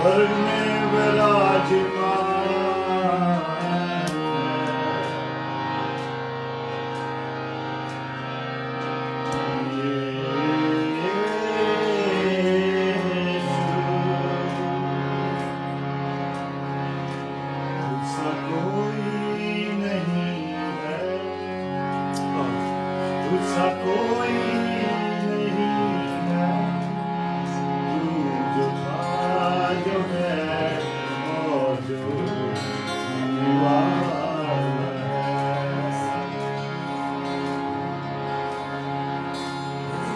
स्वर्ग में विराजमान तुझसा कोई नहीं है, तू जो था जो है और जो आने वाला है।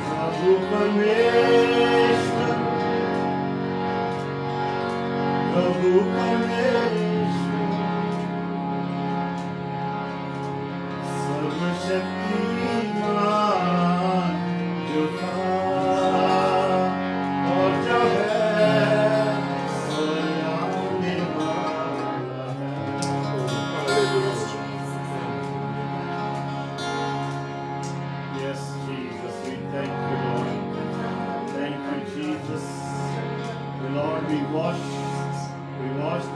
प्रभु परमेश्वर, प्रभु परमेश्वर, सर्वशक्तिमान जो था और जो है और आने वाला है। Yes, Jesus, we thank you, Lord. Thank you, Jesus. Lord, we wash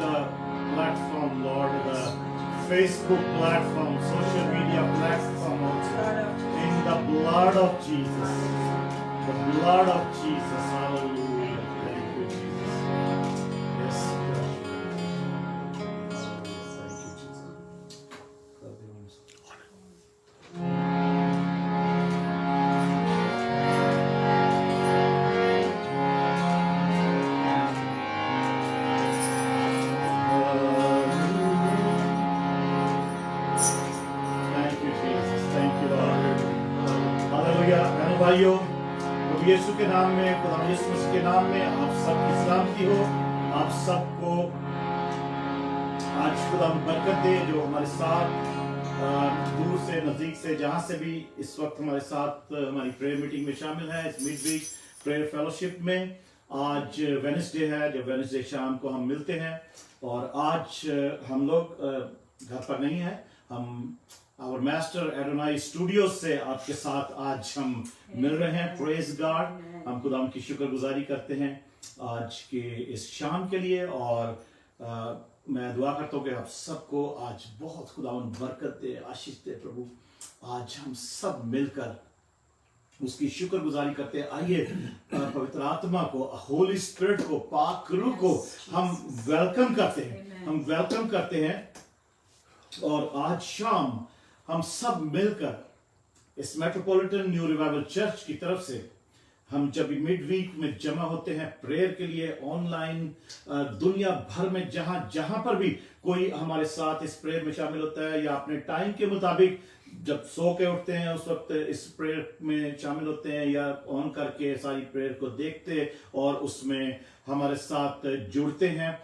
the platform, Lord, the Facebook platform, social media platform also, in the blood of Jesus. The blood of Jesus. Hallelujah. Thank you, Jesus. Yes, Lord. Thank you, Jesus. Thank you, Jesus. Thank you, Lord. Hallelujah. बहनों भाइयों, प्रभु यीशु के नाम में, खुदा यीशु मसीह के नाम में आप सबकी सलामती हो। आप सबको आज खुदा बरकत दे, जो हमारे साथ दूर से नजदीक से जहां से भी इस वक्त हमारे साथ हमारी प्रेयर मीटिंग में शामिल है, इस मिड वीक प्रेयर फेलोशिप में। आज वेडनेसडे है, जब वेडनेसडे शाम को हम मिलते हैं, और आज हम लोग घर पर नहीं है, हम आवर मास्टर एडोनाई स्टूडियोज से आपके साथ आज हम मिल रहे हैं। प्रेज गॉड, हम खुदा की शुक्रगुजारी करते हैं आज के इस शाम के लिए, और मैं दुआ करता हूँ कि आप सबको आज बहुत खुदा बरकत दे, आशीष दे प्रभु। आज हम सब मिलकर उसकी शुक्रगुजारी करते हैं। आइए पवित्र आत्मा को, होली स्पिरिट को, पाक रूह को हम वेलकम करते हैं, हम वेलकम करते हैं। और आज शाम हम सब मिलकर इस मेट्रोपॉलिटन न्यू रिवाइवल चर्च की तरफ से हम जब मिड वीक में जमा होते हैं प्रेयर के लिए, ऑनलाइन दुनिया भर में जहां जहां पर भी कोई हमारे साथ इस प्रेयर में शामिल होता है, या अपने टाइम के मुताबिक जब सो के उठते हैं उस वक्त इस प्रेयर में शामिल होते हैं, या ऑन करके सारी प्रेयर को देखते और उसमें हमारे साथ जुड़ते हैं।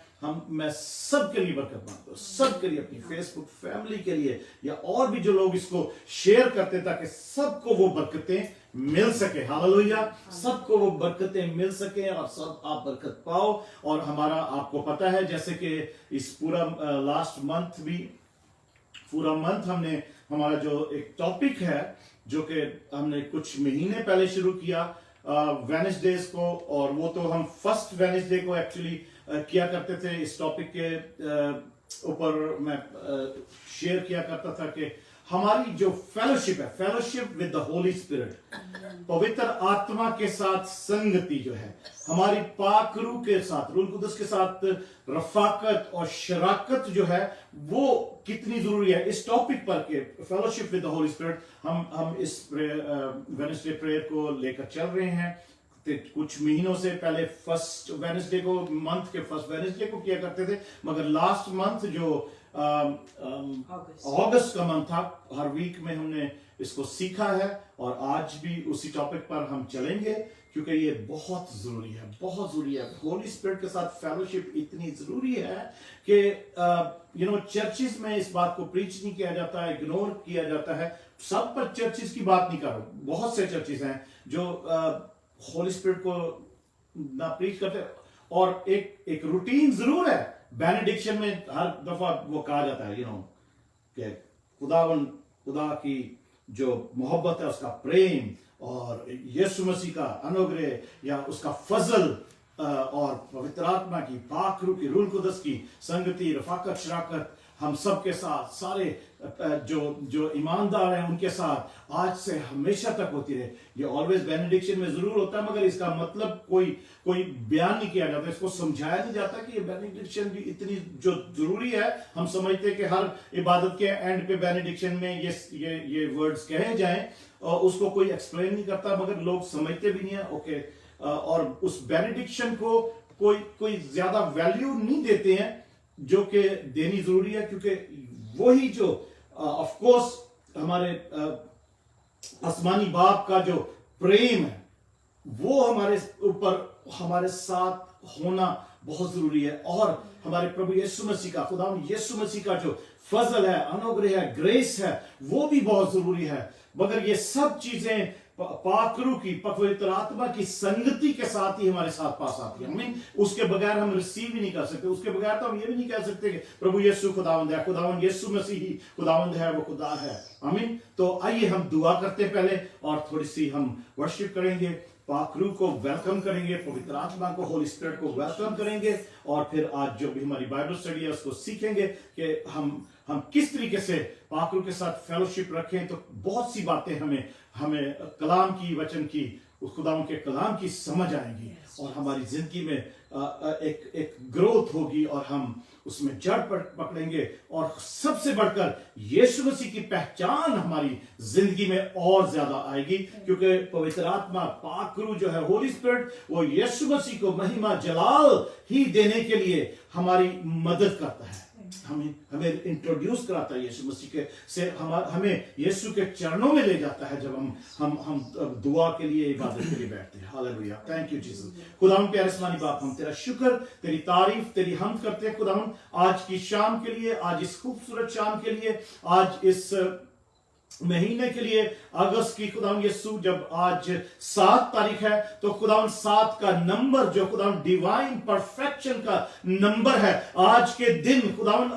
मैं सबके लिए बरकत मांगता हूँ, सबके लिए, अपनी फेसबुक फैमिली के लिए, या और भी जो लोग इसको शेयर करते, ताकि सबको वो बरकतें मिल सके। हालेलुया, सबको वो बरकतें मिल सके और सब आप बरकत पाओ। और हमारा आपको पता है, जैसे कि इस पूरा लास्ट मंथ भी, पूरा मंथ हमने हमारा जो एक टॉपिक है, जो कि हमने कुछ महीने पहले शुरू किया वेडनेसडेज को, और वो तो हम फर्स्ट वेडनेसडे को एक्चुअली किया करते थे। इस टॉपिक के ऊपर मैं शेयर किया करता था कि हमारी जो फेलोशिप है, fellowship with the Holi spirit, पवित्र आत्मा के साथ संगति जो है, हमारी पाक रूह के साथ, रूह कुदस के साथ रफाकत और शराकत जो है, वो कितनी जरूरी है। इस टॉपिक पर के fellowship with the Holi spirit हम इस वेडनेसडे प्रेयर को लेकर चल रहे हैं। कुछ महीनों से पहले फर्स्ट वेडनेसडे को, मंथ के फर्स्ट वेडनेसडे को किया करते थे, मगर लास्ट मंथ जो अगस्त का मंथ था, हर वीक में हमने इसको सीखा है, और आज भी उसी टॉपिक पर हम चलेंगे, क्योंकि ये बहुत जरूरी है, बहुत जरूरी है। होली स्पिरिट के साथ फेलोशिप इतनी जरूरी है कि चर्चिस में इस बात को प्रीच नहीं किया जाता है, इग्नोर किया जाता है। सब पर चर्चिस की बात नहीं कर रहा, बहुत से चर्चिस हैं जो होली स्पिरिट को ना प्रीच करते, और एक रूटीन जरूर है। बेनेडिक्शन में हर दफा वो कहा जाता है कि खुदा की जो मोहब्बत है, उसका प्रेम और यीशु मसीह का अनुग्रह या उसका फजल और पवित्र आत्मा की पाक रूह की रूह कुदस की संगति रफाकत शराकत हम सब के साथ सारे जो ईमानदार हैं उनके साथ आज से हमेशा तक होती रहे। ये ऑलवेज बेनेडिक्शन में जरूर होता है, मगर इसका मतलब कोई बयान नहीं किया जाता, इसको समझाया नहीं जाता कि ये बेनेडिक्शन भी इतनी जो जरूरी है। हम समझते हैं कि हर इबादत के एंड पे बेनेडिक्शन में ये वर्ड्स कहे जाएं और उसको कोई एक्सप्लेन नहीं करता, मगर लोग समझते भी नहीं है। ओके, और उस बेनेडिक्शन को कोई ज्यादा वैल्यू नहीं देते हैं जो कि देनी जरूरी है, क्योंकि वही जो ऑफ कोर्स हमारे आसमानी बाप का जो प्रेम है वो हमारे ऊपर हमारे साथ होना बहुत जरूरी है, और हमारे प्रभु यीशु मसीह का खुदावंद यीशु मसीह का जो फजल है, अनुग्रह है, ग्रेस है, वो भी बहुत जरूरी है। मगर ये सब चीजें पाकरू की पवित्र आत्मा की संगति के साथ ही हमारे साथ पास आती है। आमीन। उसके बगैर हम रिसीव ही नहीं कर सकते। उसके बगैर तो हम ये भी नहीं कह सकते कि प्रभु यीशु खुदावंद है, खुदावंद यीशु मसीह ही खुदावंद है, वो खुदा है। आमीन। तो आइए हम दुआ करते हैं पहले, और थोड़ी सी हम वर्शिप करेंगे, पाकरू को वेलकम करेंगे, पवित्र आत्मा को, होली स्पिरिट को वेलकम करेंगे, और फिर आज जो भी हमारी बाइबल स्टडी है उसको सीखेंगे कि हम किस तरीके से पाकरू के साथ फेलोशिप रखें। तो बहुत सी बातें हमें कलाम की, वचन की, उस खुदावंद के कलाम की समझ आएंगी, और हमारी जिंदगी में एक ग्रोथ होगी, और हम उसमें जड़ पकड़ेंगे, और सबसे बढ़कर यीशु मसीह की पहचान हमारी जिंदगी में और ज्यादा आएगी, क्योंकि पवित्र आत्मा पाकरू जो है, होली स्पिरिट, वो यीशु मसीह को महिमा जलाल ही देने के लिए हमारी मदद करता है, हमें इंट्रोड्यूस कराता है यीशु मसीह के से, हमें यीशु के चरणों में ले जाता है जब हम दुआ के लिए, इबादत के लिए बैठते हैं। Hallelujah, thank you Jesus. खुदावंद प्यारे आसमानी बाप, हम तेरा शुक्र, तेरी तारीफ, तेरी हमद करते हैं खुदावंद, आज की शाम के लिए, आज इस खूबसूरत शाम के लिए, आज इस महीने के लिए, अगस्त की खुदावंद यीशु, जब आज 7 तारीख है, तो खुदावंद 7 का नंबर जो खुदावंद डिवाइन परफेक्शन का नंबर है, आज के दिन खुदावंद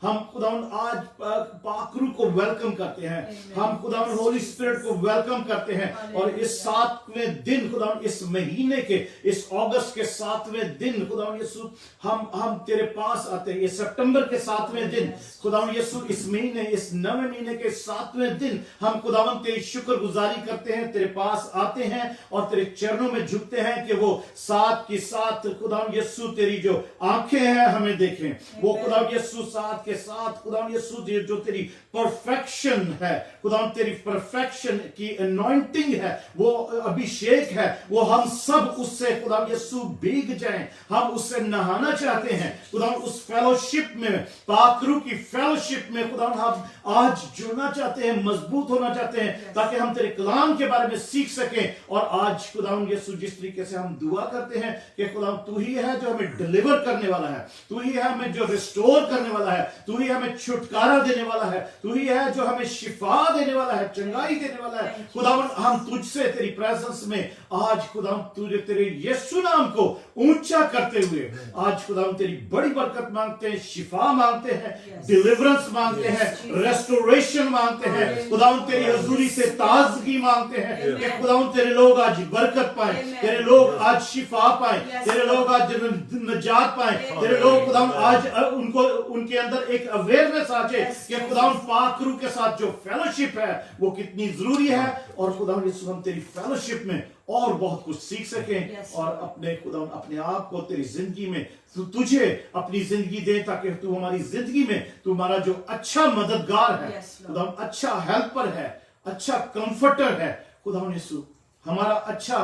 हम खुदावंद आज पाकरू को वेलकम करते हैं, हम खुदावंद होली स्पिरिट को वेलकम करते हैं, और इस 7वें दिन खुदावंद, इस महीने के, इस अगस्त के 7वें दिन खुदावंद यीशु, हम तेरे पास आते हैं। ये सितंबर के 7वें दिन खुदावंद यीशु, इस महीने, इस 9वें महीने के 7वें दिन हम खुदावंद तेरी शुक्रगुजारी करते हैं, तेरे पास आते हैं और तेरे चरणों में झुकते हैं कि वो 7 की 7 खुदावंद यीशु तेरी जो आंखें हैं हमें देखें, वो खुदावंद यीशु 7 के 7 खुदावंद यीशु जो तेरी परफेक्शन है, खुदावंद तेरी परफेक्शन की अनॉइंटिंग है, वो अभिषेक है, वो हम सब उससे खुदावंद यीशु भीग जाएं, हम उससे नहाना चाहते हैं खुदावंद, उस फेलोशिप में, पाकरू की फेलोशिप में खुदावंद हम आज जुड़ना चाहते हैं, मजबूत होना चाहते हैं, ताकि हम तेरे कलाम के बारे में सीख सकें। और आज खुदावंद यीशु जिस तरीके से हम दुआ करते हैं कि खुदावंद तू ही है जो हमें डिलीवर करने वाला है, तू ही है हमें जो रिस्टोर करने वाला है, तू ही हमें छुटकारा देने वाला है, तू ही है जो हमें शिफा देने वाला है, चंगाई देने वाला है। खुदावंद हम तुझसे तेरी प्रेजेंस में आज खुदावंद तुझे तेरे यीशु नाम को ऊंचा करते हुए आज खुदावंद तेरी बड़ी बरकत मांगते हैं, शिफा मांगते हैं, डिलीवरेंस मांगते हैं, रेस्टोरेशन मांगते हैं, खुदावंद तेरी हजूरी से ताजगी मांगते हैं कि खुदावंद तेरे लोग आज बरकत पाए, तेरे लोग आज शिफा पाए, तेरे लोग आज निजात पाए, तेरे लोग खुदावंद आज उनको उनके अंदर एक अवेयरनेस आ जाए कि खुदावंद पाकरू के साथ जो फेलोशिप है वो कितनी जरूरी है, और खुदावंद यीशु हम तेरी फेलोशिप में और बहुत कुछ सीख सकें, और अपने खुदावंद अपने आप को तेरी जिंदगी में तुझे अपनी जिंदगी दे, ताकि तू हमारी जिंदगी में तू हमारा जो अच्छा मददगार है, खुदावंद अच्छा हेल्पर है, अच्छा कंफर्टर है, खुदावंद यीशु हमारा अच्छा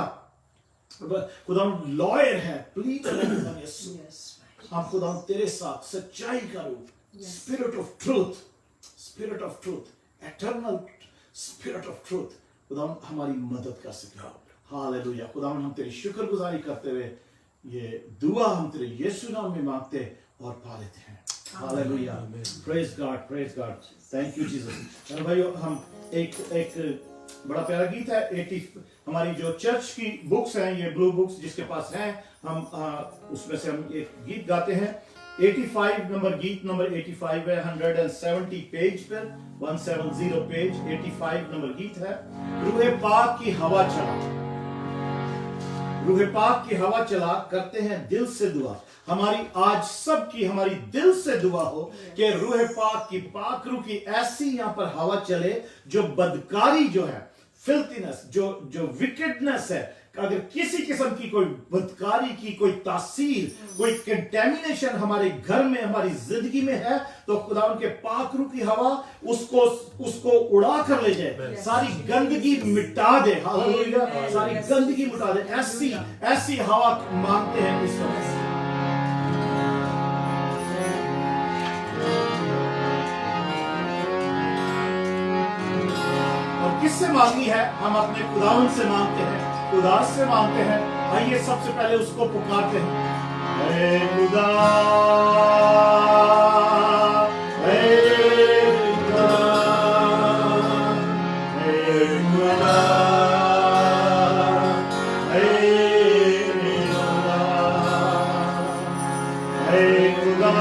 खुदावंद लॉयर है, प्लीज यीशु हम खुदावंद तेरे साथ सच्चाई का रूप, spirit of truth, eternal spirit of truth खुदावंद हमारी मदद कर सके। हालेलुया। खुदावंद हम तेरी शुक्रगुजारी करते हुए ये दुआ हम तेरे यीशु नाम में मांगते और पा लेते हैं। Hallelujah. Praise God, thank you Jesus. भाइयों, हम एक बड़ा प्यारा गीत है, 80 हमारी जो चर्च की बुक्स हैं, ये ब्लू बुक्स जिसके पास हैं, हम उसमें से हम एक गीत गाते हैं। 85 नंबर, गीत नंबर 85 है, 170 पेज पर, 170 पेज, 85 नंबर गीत है। रूहे पाक की हवा चला, रूह पाक की हवा चला करते हैं दिल से दुआ। हमारी आज सबकी हमारी दिल से दुआ हो कि रूह पाक की पाक रूह की ऐसी यहां पर हवा चले, जो बदकारी जो है, फिल्थीनेस, जो विकेडनेस है, अगर किसी किस्म की कोई बदकारी की कोई तासीर, कोई कंटेमिनेशन हमारे घर में, हमारी जिंदगी में है, तो खुदा उनके पाक रूह की हवा उसको उड़ा कर ले जाए, सारी गंदगी मिटा दे। हालेलुया, सारी गंदगी मिटा दे। ऐसी हवा मांगते हैं इस वक्त। किससे मांगनी है? हम अपने खुदावंद से मांगते हैं, खुदा से मांगते हैं। आइए सबसे पहले उसको पुकारते हैं। हे खुदा, हे खुदा, हे खुदा, हे खुदा, हे खुदा,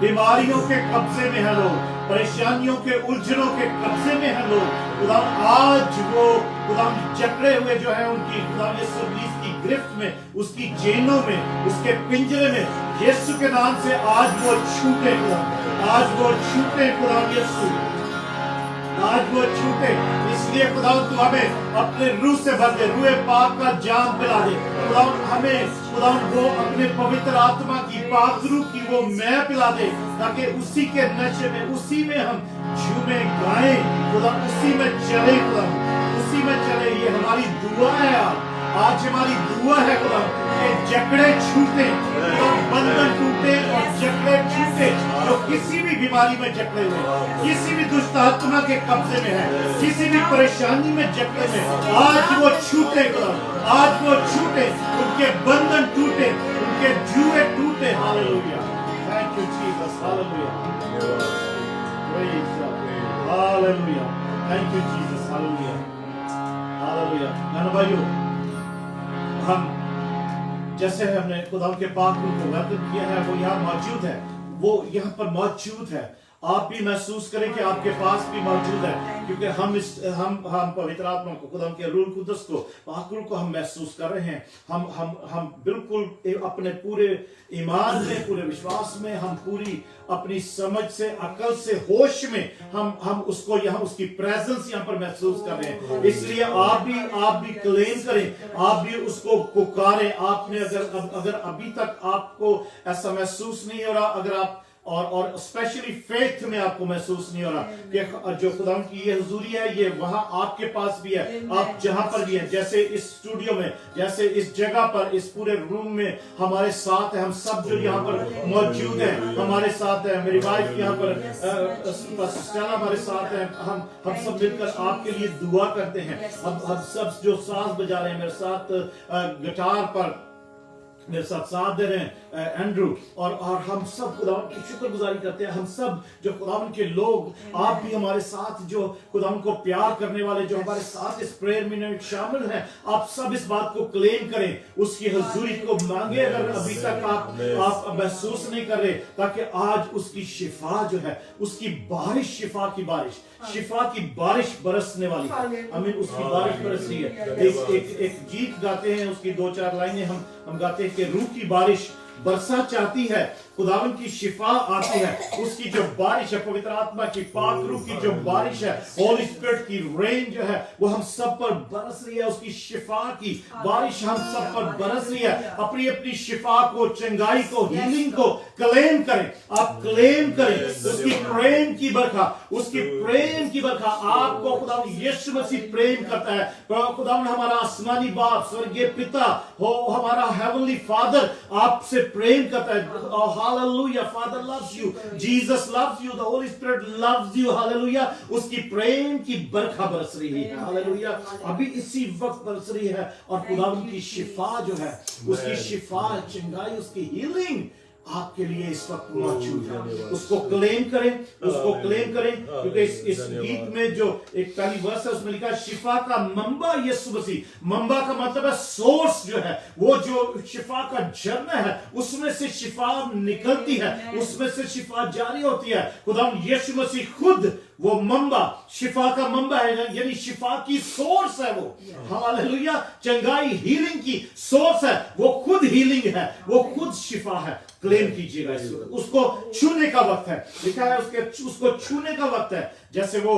बीमारियों के कब्जे में है लोग, परेशानियों के उलझनों के कब्जे में है लोग। खुदा आज वो खुदा जकड़े हुए जो है उनकी खुदा यीशु की गिरफ्त में, उसकी जेलों में, उसके पिंजरे में यीशु के नाम से आज वो छूटे खुदा, आज वो छूटे खुदा यीशु, आज वो छूटे। इसलिए खुदा तू हमें अपने रूह से भर दे, रूह पाक का जाम पिला दे खुदा, हमें खुदा वो अपने पवित्र आत्मा की पाक रूह की वो मैं पिला दे, ताकि उसी के नशे में, उसी में हम झूमे गाएं खुदा, उसी में चले खुदा, उसी में चले। ये हमारी दुआ है आज हमारी दुआ है खुदा कि जकड़े छूटे, बंधन टूटे और जकड़े छूटे जो किसी भी बीमारी में जकड़े हुए, किसी भी दुष्ट आत्मा के कब्जे में है, किसी भी परेशानी में जकड़े में, आज वो छूटे खुदा, आज वो छूटे, उनके बंधन टूटे, उनके जुए टूटे। Hallelujah, thank you Jesus, hallelujah, hallelujah, thank you Jesus, hallelujah, hallelujah. भाइयों, हम जैसे हमने खुदा के पाक रूह को वर्णन किया है, वो यहाँ मौजूद है, वो यहाँ पर मौजूद है। आप भी महसूस करें कि आपके पास भी मौजूद है, क्योंकि हम पवित्र आत्मा को, खुदा के रूह कुदस को, पाक रूह को हम महसूस कर रहे हैं। हम बिल्कुल अपने पूरे ईमान में, पूरे विश्वास में, हम पूरी अपनी समझ से, अकल से, होश में हम उसको यहाँ, उसकी प्रेजेंस यहाँ पर महसूस कर रहे हैं। इसलिए आप भी क्लेम करें, आप भी उसको पुकारें। आपने अगर अभी तक आपको ऐसा महसूस नहीं हो रहा, अगर आप और स्पेशली फेथ में आपको महसूस नहीं हो रहा कि जो खुदा की ये हुजूरी है, ये वहां आपके पास भी है, आप जहां पर भी हैं, जैसे इस स्टूडियो में, जैसे इस जगह पर, इस पूरे रूम में हमारे साथ है, हम सब जो यहाँ पर मौजूद हैं हमारे साथ है, मेरी वाइफ यहाँ पर स्टेला हमारे साथ है, हम सब मिलकर आपके लिए दुआ करते हैं। हम सब जो साथ बजा रहे हैं, मेरे साथ गिटार पर मेरे साथ दे रहे हैं एंड्रू, और हम सब खुदावन की शुक्रगुजारी करते हैं। हम सब जो खुदावन के लोग, आप भी हमारे साथ जो खुदावन को प्यार करने वाले, जो हमारे साथ इस प्रेयर में शामिल हैं, आप सब इस बात को क्लेम करें, उसकी हुजूरी को मांगे अगर अभी तक आप महसूस नहीं कर रहे, ताकि आज उसकी शिफा जो है, उसकी बारिश, शिफा की बारिश बरसने वाली है। हमें उसकी बारिश बरस रही है। एक गीत गाते हैं, उसकी 2-4 लाइनें हम गाते हैं कि रूह की बारिश बरसा चाहती है, खुदावन की शिफा आती है, उसकी जो बारिश है, पवित्र आत्मा की, पाक रूह की जो बारिश है, होली स्पिरिट की रेन जो है, वो हम सब पर बरस रही है। उसकी शिफा की बारिश हम सब पर बरस रही है। अपनी अपनी शिफा को, चंगाई को, हीलिंग को क्लेम करें। आप क्लेम करें उसकी प्रेम की बरखा, उसकी प्रेम की बरखा। आपको खुदावन यीशु मसीह प्रेम करता है। खुदावन हमारा आसमानी बाप, स्वर्गीय पिता हो, हमारा हेवनली फादर आपसे प्रेम करता है। Hallelujah, Father loves you, Jesus loves you, the Holy Spirit loves you, hallelujah। उसकी प्रेम की बरखा बरस रही है, hallelujah, अभी इसी वक्त बरस रही है। और खुदावन की शिफा जो है, उसकी शिफा, चंगाई, उसकी हीलिंग आपके लिए इस वक्त मौजूद है। उसको क्लेम करें, उसको क्लेम करें, क्योंकि इस गीत में जो एक पहली वर्स है उसमें लिखा है, शिफा का मंबा यीशु मसीह। मंबा का मतलब है सोर्स, जो है वो जो शिफा का झरना है, उसमें से शिफा निकलती है, उसमें से शिफा जारी होती है। खुदा यीशु मसीह खुद वो मंबा, शिफा का मंबा है, यानी शिफा की सोर्स है वो। हालेलुया, चंगाई, हीलिंग की सोर्स है वो, खुद हीलिंग है, वो खुद शिफा है। क्लेम कीजिएगा, उसको छूने का वक्त है। लिखा है उसको छूने का वक्त है। जैसे वो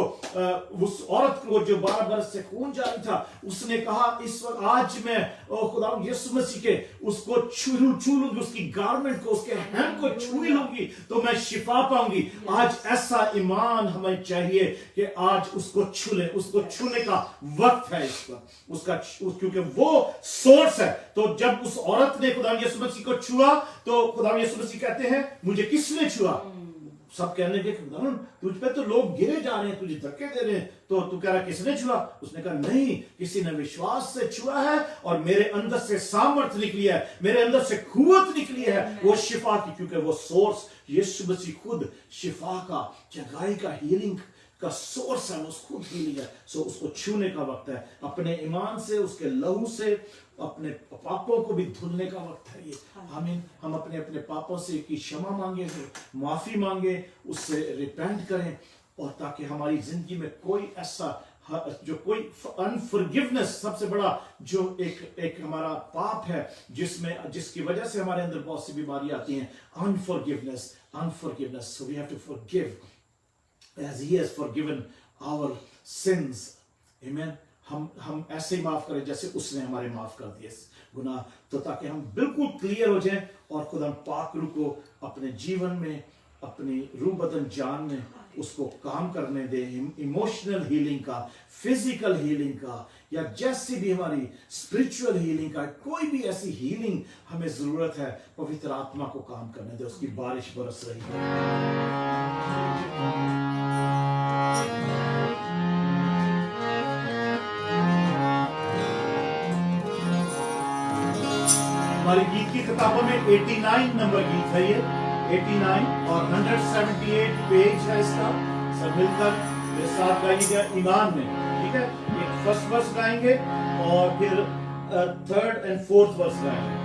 उस औरत को जो 12 बरस से खून जारी था, उसने कहा इस वक्त आज मैं खुदा यीशु मसीह के उसको छू लूंगी, उसकी गारमेंट को, उसके हेम को छू लूंगी तो मैं शिफा पाऊंगी। आज ऐसा ईमान हमें चाहिए कि आज उसको छू ले, उसको छूने का वक्त है इस वक्त उसका, क्योंकि वो सोर्स है। तो जब उस औरत ने खुदा यीशु मसीह को छुआ, तो खुदा यीशु मसीह कहते हैं मुझे किसने छुआ? सब कहने लगे तुझ पे तो लोग गिरे जा रहे हैं, तुझे धक्के दे रहे हैं, तो तू कह रहा किसने छुआ? उसने कहा नहीं, किसी ने विश्वास से छुआ है और मेरे अंदर से सामर्थ निकली है, मेरे अंदर से कुव्वत निकली है, वो शिफा की, क्योंकि वो सोर्स यीशु मसीह खुद शिफा का, चंगाई का, हीलिंग का सोर्स है, वो खुद हीलिंग है। सो उसको छूने का वक्त है। अपने ईमान से, उसके लहू से अपने पापों को भी धुलने का वक्त है ये। हम अपने अपने पापों से की क्षमा मांगे, माफी मांगे, उससे रिपेंट करें, और ताकि हमारी जिंदगी में कोई ऐसा जो कोई अनफॉरगिवनेस, सबसे बड़ा जो एक हमारा पाप है, जिसकी वजह से हमारे अंदर बहुत सी बीमारियां आती हैं, unforgiveness. So we have to forgive as he has forgiven our sins, amen। हम ऐसे ही माफ करें जैसे उसने हमारे माफ कर दिए गुनाह, तो ताकि हम बिल्कुल क्लियर हो जाएं और खुदा पाक रूह को अपने जीवन में, अपनी रूह बदन जान में उसको काम करने दे। इमोशनल हीलिंग का, फिजिकल हीलिंग का, या जैसी भी हमारी स्पिरिचुअल हीलिंग का, कोई भी ऐसी हीलिंग हमें जरूरत है, पवित्र आत्मा को काम करने दे। उसकी बारिश बरस रही है। हमारी गीत की किताबों में 89 नंबर गीत है ये, 89 और 178 पेज है इसका। सब मिलकर मेरे साथ गाइएगा ईमान में, ठीक है। एक फर्स्ट वर्स गाएंगे और फिर थर्ड एंड फोर्थ वर्स गाएंगे।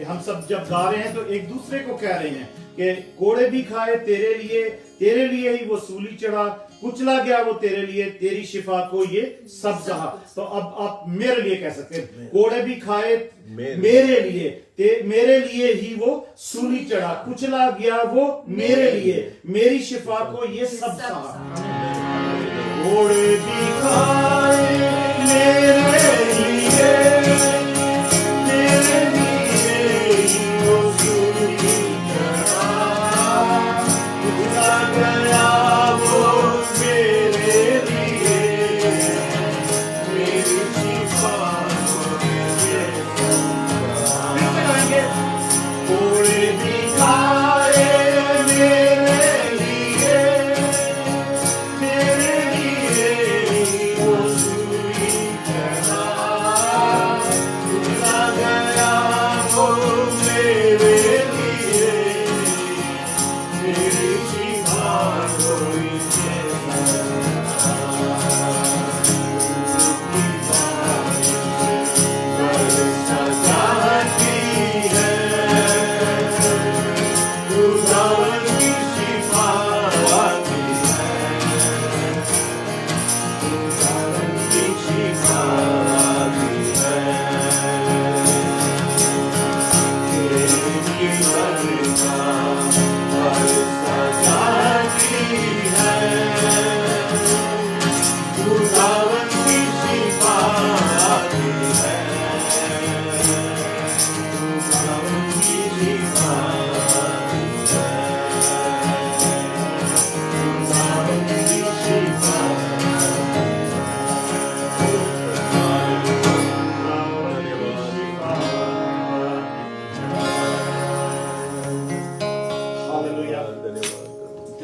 हम सब जब गा रहे हैं तो एक दूसरे को कह रहे हैं कि कोड़े भी खाए तेरे लिए ही वो सूली चढ़ा, कुचला गया वो तेरे लिए, तेरी शिफा को ये सब सहा। तो अब आप मेरे लिए कह सकते हैं, कोड़े भी खाए मेरे लिए ही वो सूली चढ़ा, कुचला गया वो मेरे लिए, मेरी शिफा को ये सब सहा। कोड़े भी खाए मेरे लिए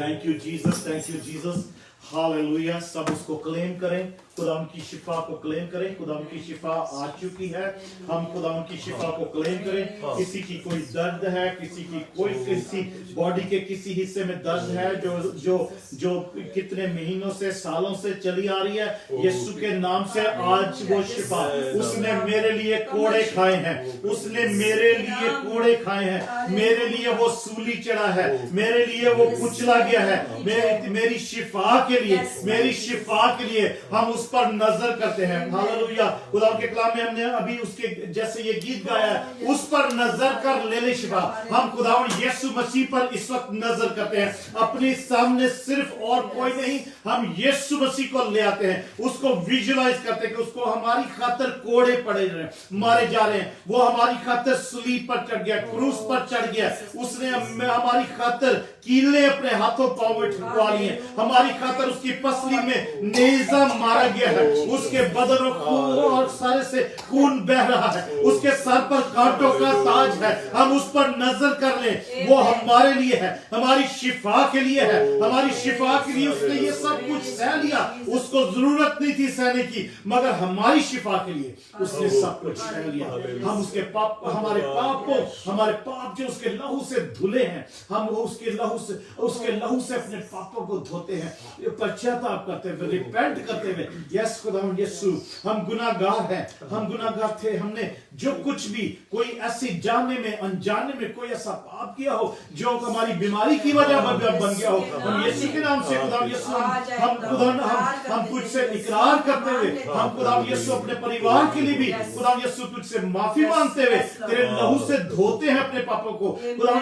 थैंक यू जीसस हालेलुया। सब उसको क्लेम करें, खुदा उनकी शिफा को क्लेम करें। खुदा उनकी शिफा आ चुकी है, हम खुदा उनकी शिफा को क्लेम करें। किसी की कोई दर्द है, किसी बॉडी के किसी हिस्से में दर्द है जो जो जो कितने महीनों से सालों से चली आ रही है, यीशु के नाम से आज वो शिफा। उसने मेरे लिए कोड़े खाए हैं, उसने मेरे लिए कोड़े खाए हैं, मेरे लिए वो सूली चढ़ा है, मेरे लिए वो कुचला गया है, मेरी शिफा के लिए, मेरी शिफा के लिए हम उस पर नजर करते हैं। हालेलुया। खुदा के कलाम में हमने अभी उसके जैसे ये गीत गाया, उस पर नजर कर ले ले शिफा। हम खुदा यीशु मसीह पर इस वक्त नजर करते हैं, अपने सामने सिर्फ और कोई नहीं, हम यीशु मसीह को ले आते हैं, उसको विजुलाइज करते हैं कि उसको हमारी खातिर कोड़े पड़े रहे, मारे जा रहे हैं, वो हमारी खातिर सलीब पर चढ़ गया, क्रूस पर चढ़ गया, उसने हमारी खातिर कीले अपने हाथों पांव में ठुकवा लिए, हमारी खातिर उसकी पसली में नेजा मारा गया है, उसके बदन और सारे से खून बह रहा है, उसके सर पर कांटों का ताज है। हम उस पर नजर कर लें, वो हमारे लिए है, हमारी शिफा के लिए है, हमारी शिफा के लिए उसने ये सब कुछ सह लिया। उसको जरूरत नहीं थी सहने की, मगर हमारी शिफा के लिए उसने सब कुछ सह लिया। हम उसके पाप, हमारे पाप जो उसके लहू से धुले हैं, हम वो उसके लहू से अपने पापों को धोते हैं, पश्चाताप करते हुए, रिपेंट करते हुए। यस खुदा यीशु, हम गुनाहगार हैं, हम गुनाहगार थे, हमने जो कुछ भी कोई ऐसी जानने में अनजाने में कोई ऐसा पाप किया हो जो हमारी बीमारी की वजह बन गया हो, हम यीशु के नाम से खुदा यीशु हम कुछ से इकरार करते हुए, हम खुदा यीशु अपने परिवार के लिए भी खुदा यीशु कुछ से माफी मांगते हुए तेरे लहू से धोते हैं अपने पापों को। खुदा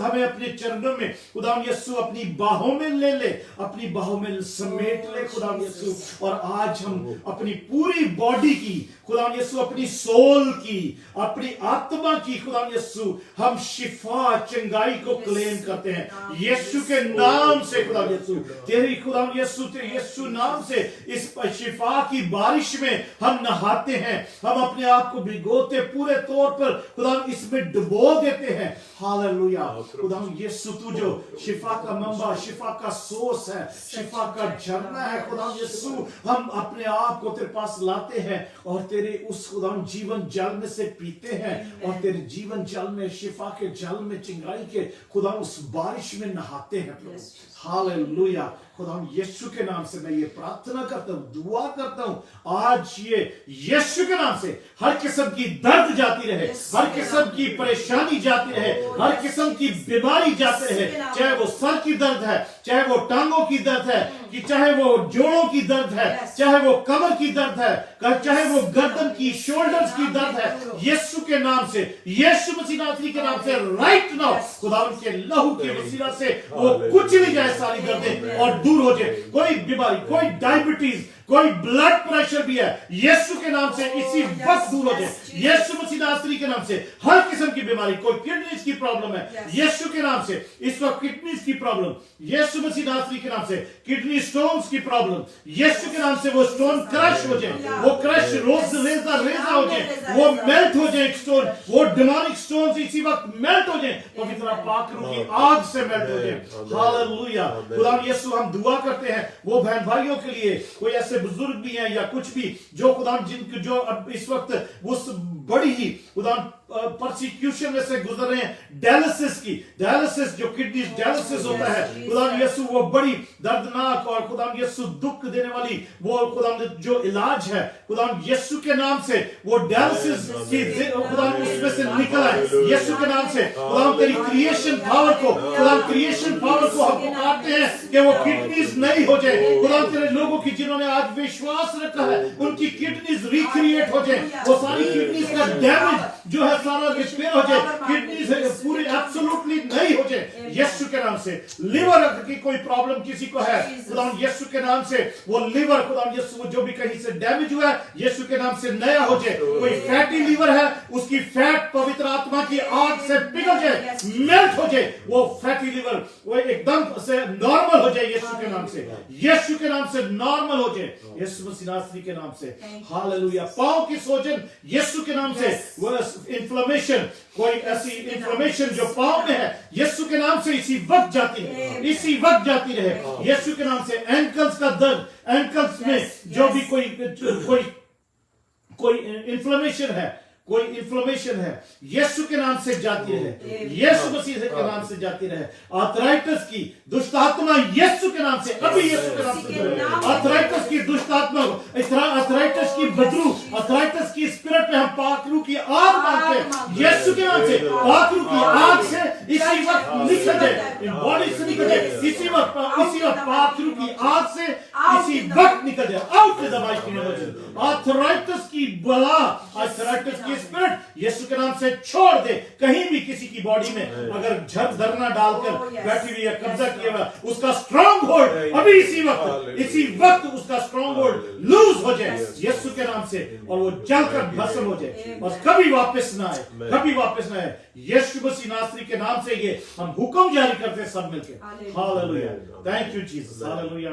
हमें अपने चरणों में खुदा यीशु अपनी बाहों में ले ले, अपनी बाहों में समेट ले खुदा यीशु। और आज हम अपनी पूरी बॉडी की खुदा यीशु, अपनी सोल की, अपनी आत्मा की खुदा यीशु, हम शिफा चंगाई को क्लेम करते हैं यीशु के नाम से। खुदा यीशु तेरी खुदा यीशु तेरे यीशु नाम से इस शिफा की बारिश में हम नहाते हैं, हम अपने आप को भिगोते पूरे तौर पर खुदा इसमें डुबो देते हैं। हालेलुया। खुदा यीशु तू जो शिफा का मंबा, शिफा का सोर्स है, शिफा का झरना है खुदा यीशु, हम अपने आप को तेरे पास लाते हैं और तेरे उस खुदा जीवन जल में से पीते हैं और तेरे जीवन जल में, शिफा के जल में, चिंगारी के खुदा उस बारिश में नहाते हैं प्रभु। हालेलुया। खुदा यीशु के नाम से मैं ये प्रार्थना करता हूँ, दुआ करता हूँ, आज ये यीशु के नाम से हर किस्म की दर्द जाती रहे, हर किस्म की परेशानी जाती रहे, हर किस्म की बीमारी जाती रहे, चाहे वो सर की दर्द है, चाहे वो टांगों की दर्द है, कि चाहे वो जोड़ों की दर्द है, चाहे वो कमर की दर्द है, चाहे वो गर्दन की, शोल्डर्स की दर्द है, यीशु के नाम से, यीशु मसीह नासरी के नाम से राइट नाउ खुदा के लहू के वसीला से वो कुचली जाए सारी दर्दें और दूर हो जाए। कोई बीमारी, कोई डायबिटीज, कोई ब्लड प्रेशर भी है, यीशु के नाम से इसी वक्त दूर हो जाए। यीशु मसीह नासरी के नाम से हर किस्म की बीमारी, कोई किडनीज की प्रॉब्लम है, यीशु के नाम से इस वक्त किडनीज की प्रॉब्लम, यीशु मसीह नासरी के नाम से किडनी स्टोन्स की प्रॉब्लम, यीशु के नाम से वो स्टोन क्रश हो जाए, वो क्रश रेजा हो जाए, वो मेल्ट हो जाए स्टोन, वो डिमोनिक स्टोन्स इसी वक्त मेल्ट हो जाए, पवित्र पाक रूह की आग से मेल्ट हो जाए। हालेलुया। खुदा यीशु हम दुआ करते हैं वो बहन भाइयों के लिए, कोई ऐसे बुजुर्ग भी हैं या कुछ भी जो खुदा जिनके जो अब इस वक्त उस बड़ी ही खुदा परसिक्यूशन में से गुजर रहे हैं, डायलिसिस जो किडनी डायलिसिस होता है, खुदा यीशु वो बड़ी दर्दनाक और खुदा यीशु दुख देने वाली वो खुदा जो इलाज है, खुदा यीशु के नाम से वो डायलिसिस की खुदा उसमें से निकल आए यीशु के नाम से। खुदा तेरी क्रिएशन पावर को, खुदा क्रिएशन पावर को हम पुकारते हैं कि वो किडनीज नहीं हो जाए। खुदा तेरे लोगों की जिन्होंने आज विश्वास रखा है उनकी किडनीज रिक्रिएट हो जाए, वो सारी किडनीज का डैमेज जो है सारा रिपेयर हो जाए, किडनी से पूरी एब्सोल्युटली नहीं हो जाए यीशु के नाम से। लिवर की कोई प्रॉब्लम किसी को है, खुदा यीशु के नाम से वो लिवर खुदा यीशु जो भी कहीं से डैमेज हुआ है यीशु के नाम से नया हो जाए। कोई फैटी लिवर है उसकी फैट पवित्र आत्मा की आग से पिघल जाए, मेल्ट हो जाए, वो फैटी लिवर वो एकदम से नॉर्मल हो जाए यीशु के नाम से, यीशु के नाम से नॉर्मल हो जाए यीशु मसीह नासरी के नाम से। हालेलुया। पांव की सूजन यीशु के नाम से, वो इन्फ्लेमेशन कोई ऐसी इंफॉर्मेशन जो पाँव में है यीशु के नाम से इसी वक्त जाती है, इसी वक्त जाती रहे यीशु के नाम से। एंकल्स का दर्द, एंकल्स में जो भी कोई इन्फ्लेमेशन है, कोई इन्फ्लेमेशन है, यीशु के नाम से जाती रहे, यीशु मसीह के नाम से जाती रहे। आर्थराइटिस की दुष्ट आत्मा यीशु के नाम से, अभी यीशु के नाम से आर्थराइटिस की दुष्ट आत्मा, आर्थराइटिस की बदरू, आर्थराइटिस की स्पिरिट पे हम पाकरू की आग मांगते हैं यीशु के नाम से। पाकरू की आग से इसी वक्त निकल जाए, बॉडी से निकल जाए, इसी वक्त पाकरू की आग से इसी वक्त निकल जाए, out the mighty name of Jesus. Arthritis की बला, आर्थराइटिस की स्पिरिट यीशु के नाम से छोड़ दे। कहीं भी किसी की बॉडी में अगर झर धरना डालकर बैठी हुई है, कब्जा किया हुआ, उसका स्ट्रॉन्ग होल्ड अभी इसी वक्त उसका स्ट्रॉन्ग होल्ड लूज हो जाए यीशु के नाम से, और वो जलकर भस्म हो जाए और कभी वापस ना आए, कभी वापस ना आए। यीशु मसीह नासरी के नाम से ये हम हुक्म जारी करते हैं सब मिलकर। Hallelujah, thank you Jesus, hallelujah,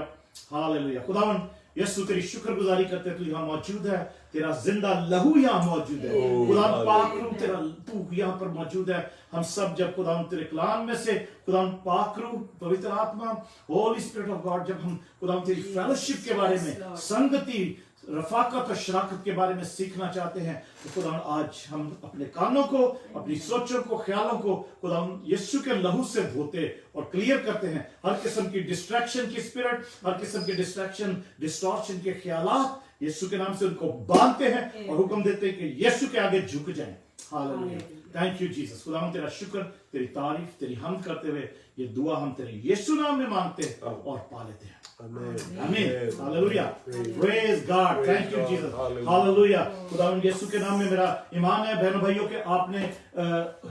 hallelujah. खुदावन यीशु तेरी शुक्रगुजारी करते तू यहाँ मौजूद है, तेरा जिंदा लहू यहाँ मौजूद है खुदावन। पाक रूह तेरा तू यहाँ पर मौजूद है। हम सब जब खुदावन तेरे कलाम में से खुदावन पाक रूह, पवित्र आत्मा, होली स्पिरिट ऑफ गॉड, जब हम खुदावन तेरी फेलोशिप के बारे में, संगति, रफाकत और शराकत के बारे में सीखना चाहते हैं, तो खुदावन आज हम अपने कानों को, अपनी सोचों को, ख्यालों को खुदावन यीशु के लहू से धोते और क्लियर करते हैं। हर किस्म की डिस्ट्रैक्शन की स्पिरिट, हर किस्म के डिस्ट्रैक्शन, डिस्टॉर्शन के ख्यालात यीशु के नाम से उनको बांधते हैं और हुक्म देते हैं कि यीशु के आगे झुक जाएं। Hallelujah, thank you Jesus. खुदावन तेरा शुक्र, तेरी तारीफ, तेरी हमद करते हुए ये दुआ हम तेरे यीशु नाम में मांगते हैं और पा लेते हैं। आमीन, hallelujah, praise God, thank you Jesus, hallelujah. खुदावन यीशु के नाम में मेरा ईमान है बहनों भाइयों के आपने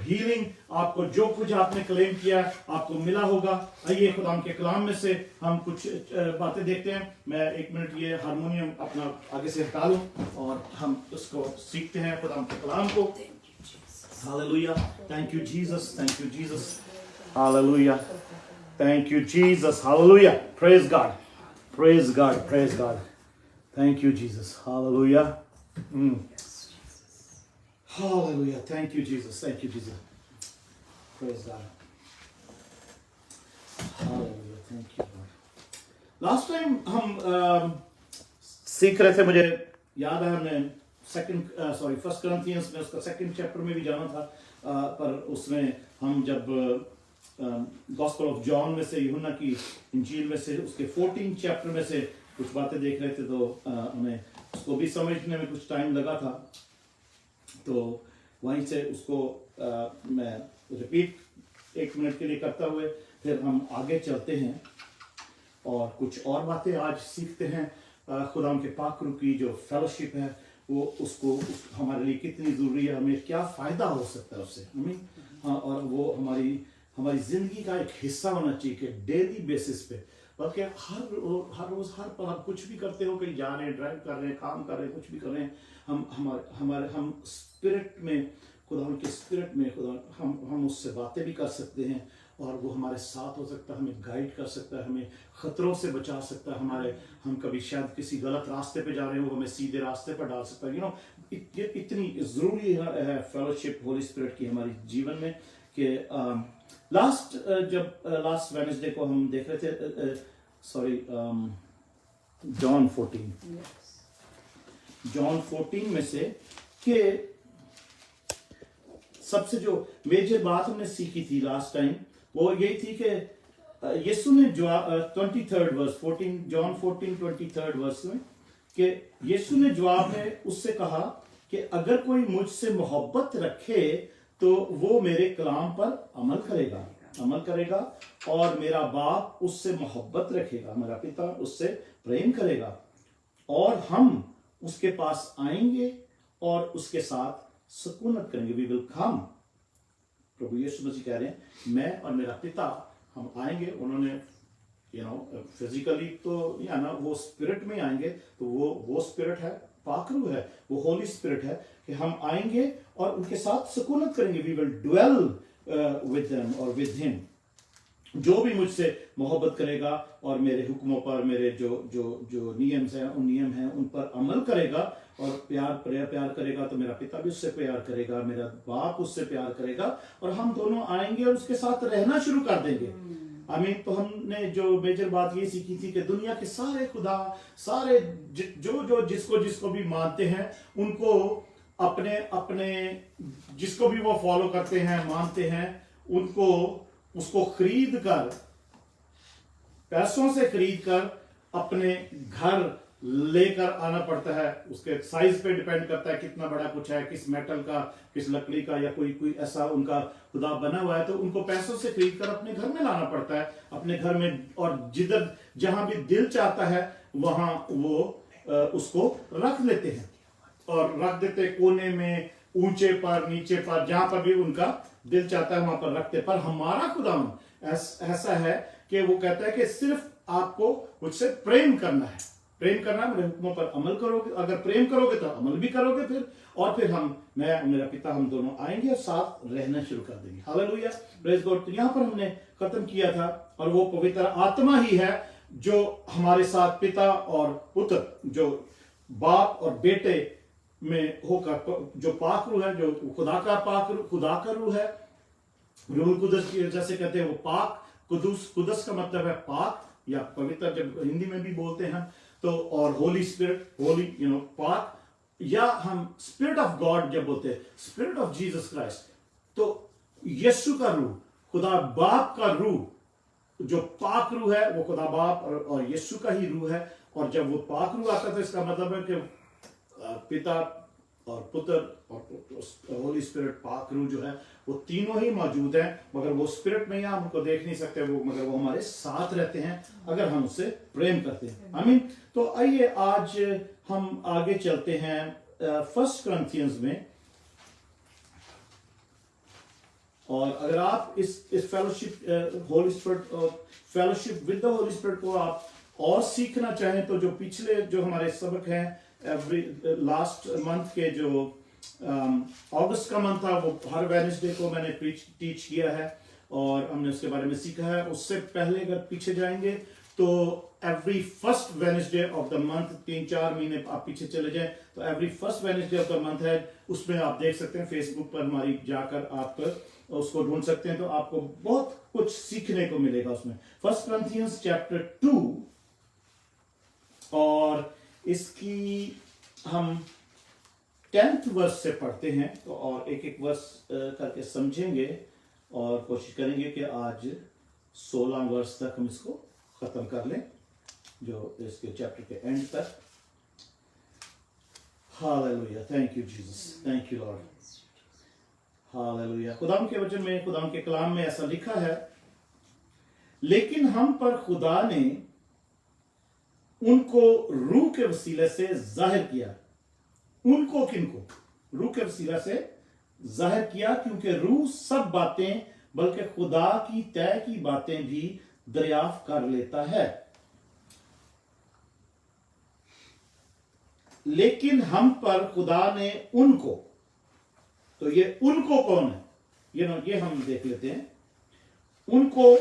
हीलिंग, आपको जो कुछ आपने क्लेम किया आपको मिला होगा। आइए खुदावन के कलाम में से हम कुछ बातें देखते हैं। मैं एक मिनट ये हारमोनियम अपना आगे से हटा लूं और हम उसको सीखते हैं खुदावन के कलाम को। Hallelujah, thank you Jesus, thank you Jesus, hallelujah, thank you Jesus, hallelujah, praise God, praise God, praise God, thank you Jesus, hallelujah, hallelujah, thank you Jesus, thank you Jesus, praise God, hallelujah, thank you God। Last time हम सीख रहे थे, मुझे याद है हमने first करंथियंस में उसका सेकंड चैप्टर में भी जाना था, पर उसमें हम जब गॉस्पेल ऑफ जॉन में से, यूहन्ना की इंजील में से, उसके 14 चैप्टर में से कुछ बातें देख रहे थे, तो हमें उसको भी समझने में कुछ टाइम लगा था। तो वहीं से उसको मैं रिपीट 1 मिनट के लिए करता हुए फिर हम आगे चलते हैं और कुछ और बातें आज सीखते हैं। खुदा के पाक रूह की जो फेलोशिप है वो हमारे लिए कितनी ज़रूरी है, हमें क्या फ़ायदा हो सकता है उससे, हमें और वो हमारी जिंदगी का एक हिस्सा होना चाहिए कि डेली बेसिस पे, बल्कि हर रोज हर पल हम कुछ भी करते हो, कहीं जा रहे हैं, ड्राइव कर रहे हैं, काम कर रहे हैं, कुछ भी कर रहे हैं, हम स्पिरिट में, खुदा के स्पिरिट में खुदा हम उससे बातें भी कर सकते हैं और वो हमारे साथ हो सकता है, हमें गाइड कर सकता है, हमें खतरों से बचा सकता है। हम कभी शायद किसी गलत रास्ते पे जा रहे हो, हमें सीधे रास्ते पर डाल सकता है। ये इतनी ज़रूरी है फेलोशिप होली स्पिरिट की हमारे जीवन में कि लास्ट वेडनेसडे को हम देख रहे थे, जॉन 14 में से कि सबसे जो मेजर बात हमने सीखी थी लास्ट टाइम वो यही थी कि यीशु ने जवाब 23rd verse 14 John 14 23rd verse में कि यीशु ने जवाब में उससे कहा कि अगर कोई मुझसे मोहब्बत रखे तो वो मेरे कलाम पर अमल करेगा और मेरा बाप उससे मोहब्बत रखेगा, मेरा पिता उससे प्रेम करेगा और हम उसके पास आएंगे और उसके साथ सुकूनत करेंगे। वी विल कम, प्रभु यीशु मसीह कह रहे हैं, मैं और मेरा पिता हम आएंगे। उन्होंने फिजिकली तो वो स्पिरिट में आएंगे, तो वो स्पिरिट है, पाक रूह है, वो होली स्पिरिट है कि हम आएंगे और उनके साथ सुकूनत करेंगे। We will dwell with them और विद हिम। जो भी मुझसे मोहब्बत करेगा और मेरे हुक्मों पर, मेरे जो जो जो नियम हैं, उन नियम हैं उन पर अमल करेगा और प्यार करेगा, तो मेरा पिता भी उससे प्यार करेगा, मेरा बाप उससे प्यार करेगा, और हम दोनों आएंगे और उसके साथ रहना शुरू कर देंगे। आमीन। तो हमने जो मेजर बात ये सीखी थी कि दुनिया के सारे खुदा, सारे जो जिसको भी मानते हैं, उनको अपने अपने जिसको भी वो फॉलो करते हैं, मानते हैं, उनको उसको खरीद कर, पैसों से खरीद कर अपने घर लेकर आना पड़ता है। उसके साइज पे डिपेंड करता है कितना बड़ा कुछ है, किस मेटल का, किस लकड़ी का, या कोई ऐसा उनका खुदा बना हुआ है, तो उनको पैसों से खरीद कर अपने घर में लाना पड़ता है, अपने घर में। और जिधर जहां भी दिल चाहता है वहां वो उसको रख लेते हैं, और रख देते कोने में, ऊंचे पर, नीचे पर, जहां पर भी उनका दिल चाहता है वहां पर रखते। पर हमारा खुदा ऐसा है कि वो कहता है कि सिर्फ आपको मुझसे प्रेम करना है, प्रेम करना, मेरे हुक्मों पर अमल करोगे, अगर प्रेम करोगे तो अमल भी करोगे, फिर मैं और मेरा पिता, हम दोनों आएंगे और साथ रहना शुरू कर देंगे। Hallelujah, praise God. तो यहां पर हमने खत्म किया था, और वो पवित्र आत्मा ही है जो हमारे साथ पिता और पुत्र, जो बाप और बेटे में होकर, जो पाक रूह है, जो खुदा का रूह है, रूह कुदस की जैसे कहते हैं वो पाक, कुदस का मतलब है पाक या पवित्र, जब हिंदी में भी बोलते हैं तो, और होली स्पिरिट, होली पाक, या हम स्पिरिट ऑफ गॉड जब बोलते हैं, स्पिरिट ऑफ जीसस क्राइस्ट, तो यीशु का रूह, खुदा बाप का रूह, जो पाक रूह है, वो खुदा बाप और यीशु का ही रूह है। और जब वो पाक रूह आता है तो इसका मतलब है कि पिता और पुत्र और होली स्पिरिट, पाक रूह जो है, वो तीनों ही मौजूद हैं, मगर वो स्पिरिट में हम उनको देख नहीं सकते, मगर वो हमारे साथ रहते हैं अगर हम उससे प्रेम करते हैं। आमीन। तो आइए आज हम आगे चलते हैं 1 Corinthians में, और अगर आप इस fellowship, Holi spirit, fellowship with the Holi spirit को आप और सीखना चाहें, तो जो पिछले जो हमारे सबक हैं लास्ट मंथ के, जो अगस्त का मंथ था, वो हर वेडनेसडे को मैंने टीच किया है और हमने उसके बारे में सीखा है। उससे पहले अगर पीछे जाएंगे तो every first Wednesday of the month, 3-4 महीने आप पीछे चले जाएं तो every first Wednesday of the month है, उसमें आप देख सकते हैं, फेसबुक पर हमारी जाकर आप उसको ढूंढ सकते हैं, तो आपको बहुत कुछ सीखने को मिलेगा उसमें। 1 Corinthians chapter 2, और इसकी हम 10th वर्स से पढ़ते हैं, तो और एक एक वर्स करके समझेंगे और कोशिश करेंगे कि आज 16 वर्स तक हम इसको खत्म कर लें, जो इसके चैप्टर के एंड तक। Hallelujah, thank you Jesus, thank you Lord, hallelujah. खुदाम के वचन में, खुदाम के कलाम में ऐसा लिखा है, लेकिन हम पर खुदा ने उनको रूह के वसीले से जाहिर किया। उनको, किनको? रूह के वसीला से जाहिर किया, क्योंकि रूह सब बातें, बल्कि खुदा की तय की बातें भी दरियाफ्त कर लेता है। लेकिन हम पर खुदा ने उनको, तो ये उनको कौन है? ये हम देख लेते हैं। उनको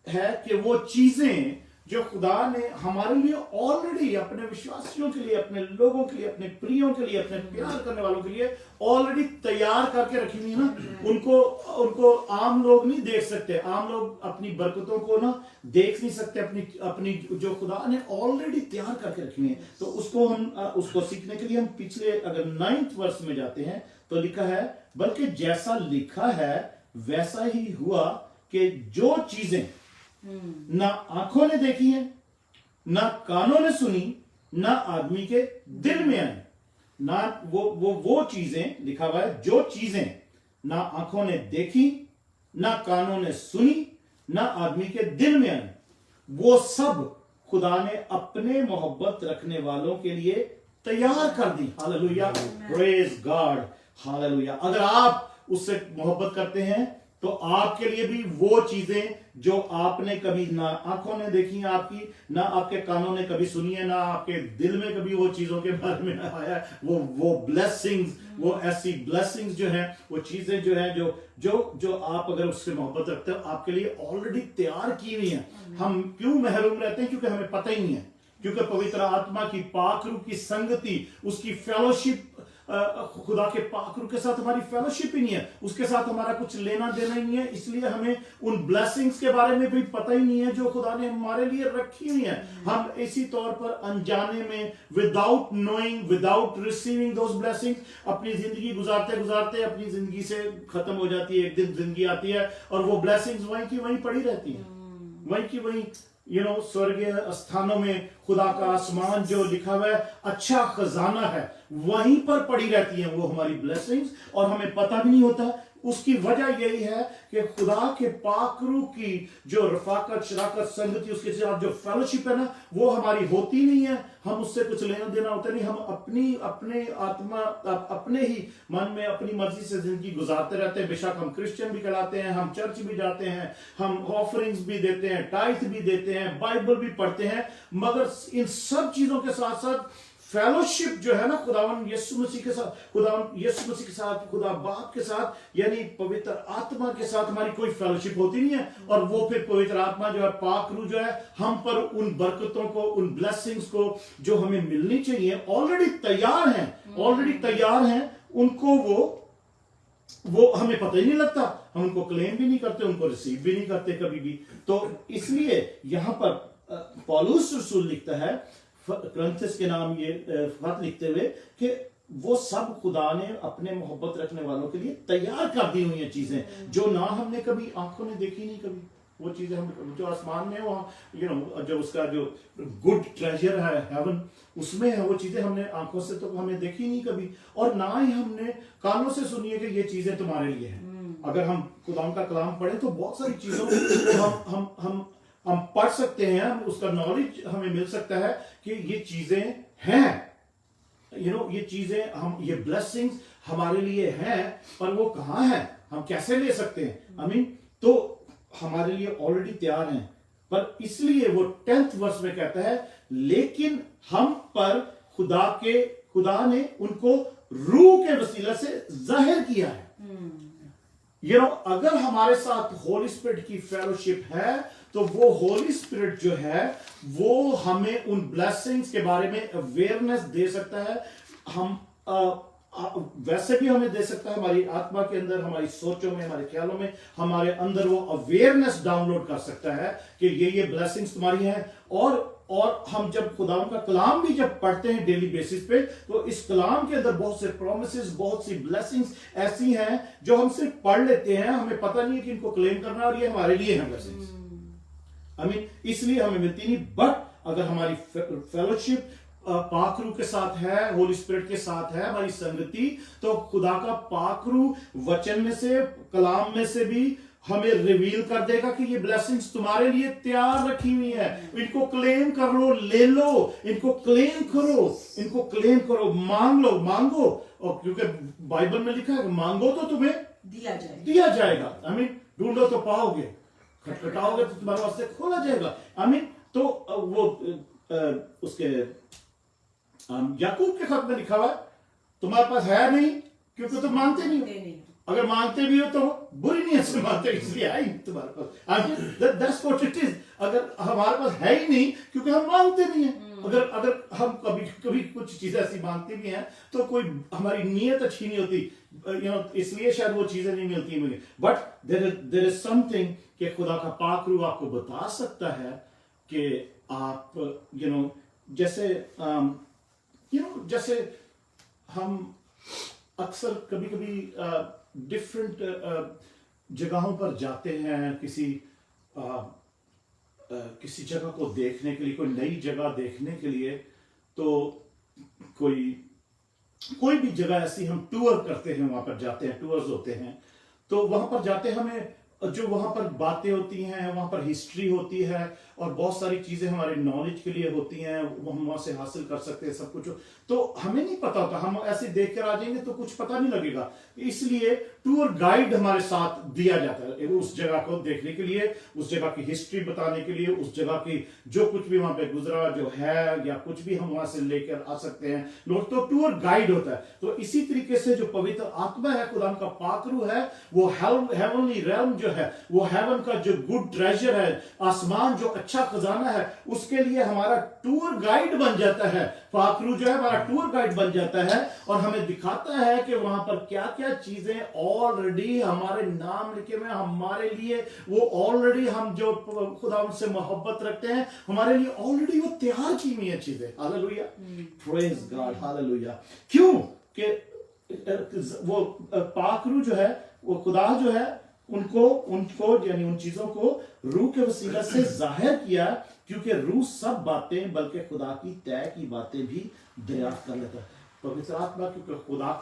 है कि वो चीजें जो खुदा ने हमारे लिए ऑलरेडी, अपने विश्वासियों के लिए, अपने लोगों के लिए, अपने प्रियों के लिए, अपने प्यार करने वालों के लिए ऑलरेडी तैयार करके रखी हुई है ना, उनको आम लोग नहीं देख सकते। आम लोग अपनी बरकतों को ना देख नहीं सकते, अपनी जो खुदा ने ऑलरेडी तैयार करके रखी हुई है। तो उसको सीखने के लिए हम पिछले अगर 9th वर्स में जाते हैं तो लिखा है, बल्कि जैसा लिखा है वैसा ही हुआ कि जो चीजें ना आंखों ने देखी है, ना कानों ने सुनी, ना आदमी के दिल में आई, ना वो चीजें, लिखा हुआ है जो चीजें ना आंखों ने देखी, ना कानों ने सुनी, ना आदमी के दिल में आई, वो सब खुदा ने अपने मोहब्बत रखने वालों के लिए तैयार कर दी। Hallelujah, praise God, hallelujah. अगर आप उससे मोहब्बत करते हैं तो आपके लिए भी वो चीजें जो आपने कभी ना आंखों ने देखी है आपकी, ना आपके कानों ने कभी सुनी है, ना आपके दिल में कभी वो चीजों के बारे में आया है, वो ब्लेसिंग्स, वो ऐसी ब्लेसिंग्स जो है, वो चीजें जो है, जो जो जो आप अगर उससे मोहब्बत रखते हो, आपके लिए ऑलरेडी तैयार की हुई है। हम क्यों महरूम रहते हैं? क्योंकि हमें पता ही नहीं है, क्योंकि पवित्र आत्मा की पाक रूह की संगति, उसकी फेलोशिप, खुदा के पाक रूह के साथ हमारी फेलोशिप ही नहीं है, उसके साथ हमारा कुछ लेना देना ही नहीं है, इसलिए हमें उन ब्लेसिंग्स के बारे में भी पता ही नहीं है जो खुदा ने हमारे लिए रखी हुई है। हम इसी तौर पर अनजाने में, विदाउट नोइंग, विदाउट रिसीविंग दोस ब्लेसिंग्स, अपनी जिंदगी गुजारते गुजारते अपनी जिंदगी से खत्म हो जाती है। एक दिन जिंदगी आती है और वो ब्लेसिंग्स वहीं की वहीं पड़ी रहती है, वहीं की वहीं, स्वर्गीय स्थानों में खुदा का आसमान जो लिखा हुआ है, अच्छा खजाना है, वहीं पर पड़ी रहती है वो हमारी ब्लेसिंग्स, और हमें पता भी नहीं होता। उसकी वजह यही है कि खुदा के पाक रूह की जो रफाकत, शराकत, संगति, उसके साथ जो फेलोशिप है ना, वो हमारी होती नहीं है। हम उससे कुछ लेना देना होता नहीं, हम अपने आत्मा, अपने ही मन में अपनी मर्जी से जिंदगी गुजारते रहते हैं। बेशक हम क्रिश्चियन भी कहलाते हैं, हम चर्च भी जाते हैं, हम ऑफरिंग्स भी देते हैं, टाइथ भी देते हैं, बाइबल भी पढ़ते हैं, मगर इन सब चीजों के साथ साथ फेलोशिप जो है ना खुदावन यीशु मसीह के साथ, खुदावन यीशु मसीह के साथ, खुदा बाप के साथ, यानी पवित्र आत्मा के साथ हमारी कोई फेलोशिप होती नहीं है। और वो फिर पवित्र आत्मा जो है, पाक रूह जो है, हम पर उन बरकतों को, उन ब्लेसिंग्स को जो हमें मिलनी चाहिए, ऑलरेडी तैयार हैं, उनको वो हमें पता ही नहीं लगता, हम उनको क्लेम भी नहीं करते, उनको रिसीव भी नहीं करते कभी भी। तो इसलिए यहां पर पौलुस रसूल लिखता है कुरिन्थियों के नाम ये खत लिखते हुए कि वो सब खुदा ने अपने मोहब्बत रखने वालों के लिए तैयार कर दी हुई हैं चीजें, जो ना हमने कभी आंखों ने देखी नहीं कभी। वो चीजें हम जो आसमान में, वहां जो उसका जो गुड ट्रेजर है हेवन, उसमें है वो चीजें, हमने आंखों से तो हमें देखी नहीं कभी, और ना ही हमने कानों से सुनी है कि ये चीजें तुम्हारे लिए हैं। अगर हम खुदा का कलाम पढ़े तो बहुत सारी चीजों को हम पढ़ सकते हैं, उसका नॉलेज हमें मिल सकता है कि ये चीजें हैं, ये चीजें, हम ये ब्लेसिंग्स हमारे लिए हैं, पर वो कहां है, हम कैसे ले सकते हैं? तो हमारे लिए ऑलरेडी तैयार हैं, पर इसलिए वो 10th वर्ष में कहता है, लेकिन हम पर खुदा ने उनको रूह के वसीला से जाहिर किया है। अगर हमारे साथ होली स्पिरिट की फेलोशिप है, तो वो होली स्पिरिट जो है वो हमें उन ब्लेसिंग्स के बारे में अवेयरनेस दे सकता है। हम वैसे भी हमें दे सकता है, हमारी आत्मा के अंदर, हमारी सोचों में, हमारे ख्यालों में, हमारे अंदर वो अवेयरनेस डाउनलोड कर सकता है कि ये ब्लेसिंग्स तुम्हारी हैं। और हम जब खुदा का कलाम भी जब पढ़ते हैं डेली बेसिस पे, तो इस कलाम के अंदर बहुत से प्रोमिसेस, बहुत सी ब्लेसिंग्स ऐसी हैं जो हम सिर्फ पढ़ लेते हैं, हमें पता नहीं है कि इनको क्लेम करना और ये हमारे लिए हैं ब्लेसिंग्स। इसलिए हमें मिलती नहीं। बट अगर हमारी फेलोशिप पाक रूह के साथ है, होली स्पिरिट के साथ है हमारी संगति, तो खुदा का पाक रूह वचन में से, कलाम में से भी हमें रिवील कर देगा कि ये ब्लेसिंग्स तुम्हारे लिए तैयार रखी हुई है, इनको क्लेम कर लो, ले लो, इनको क्लेम करो, मांगो। और क्योंकि बाइबल में लिखा है, मांगो तो तुम्हें दिया जाएगा। ढूंढो तो पाओगे, खटखटाओगे तो तुम्हारे वास्ते खोला जाएगा। तो वो उसके याकूब के खत में लिखा हुआ है, तुम्हारे पास है नहीं क्योंकि तुम मांगते नहीं हो, अगर मांगते भी हो तो बुरी नीयत से मांगते, इसलिए है ही तुम्हारे पास। That's what it is। अगर हमारे पास है ही नहीं क्योंकि हम मांगते नहीं है। अगर हम कभी कुछ चीजें ऐसी मांगते भी हैं तो कोई हमारी नीयत अच्छी नहीं होती, इसलिए शायद वो चीजें नहीं मिलती मुझे। बट देयर इज समथिंग कि खुदा का पाक रूह आपको बता सकता है कि आप जैसे हम अक्सर कभी डिफरेंट जगहों पर जाते हैं, किसी जगह को देखने के लिए, कोई नई जगह देखने के लिए, तो कोई भी जगह ऐसी हम टूर करते हैं, वहां पर जाते हैं, टूर्स होते हैं, तो वहां पर जाते हैं, हमें जो वहां पर बातें होती हैं, वहां पर हिस्ट्री होती है और बहुत सारी चीजें हमारे नॉलेज के लिए होती हैं, वो हम वहां से हासिल कर सकते हैं सब कुछ। तो हमें नहीं पता होता, हम ऐसे देख कर आ जाएंगे तो कुछ पता नहीं लगेगा। इसलिए टूर गाइड हमारे साथ दिया जाता है उस जगह को देखने के लिए, उस जगह की हिस्ट्री बताने के लिए, उस जगह की जो कुछ भी वहां पे गुजरा जो है या कुछ भी हम वहां से लेकर आ सकते हैं लोग, तो टूर गाइड होता है। तो इसी तरीके से जो पवित्र आत्मा है, खुदा का पाकरू है, वो हेवनली रेल्म जो है, वो हेवन का जो गुड ट्रेजर है, आसमान जो अच्छा खजाना है, उसके लिए हमारा टूर गाइड बन जाता है। पाकरू जो है हमारा टूर गाइड बन जाता है और हमें दिखाता है कि वहां पर क्या क्या चीजें ऑलरेडी हमारे नाम लिखे हुए हमारे लिए, वो ऑलरेडी हम जो खुदा उनसे मोहब्बत रखते हैं हमारे लिए ऑलरेडी वो तैयार की हुई है चीजें। Hallelujah, praise God, hallelujah. क्यों कि वो पाकरू जो है, वो खुदा जो है उनको यानी उन चीजों को रूह के वसीला से जाहिर किया, क्योंकि रूह सब बातें बल्कि खुदा की तय की बातें भी दरियाफ्त कर लेता है। पवित्र आत्मा क्योंकि खुदा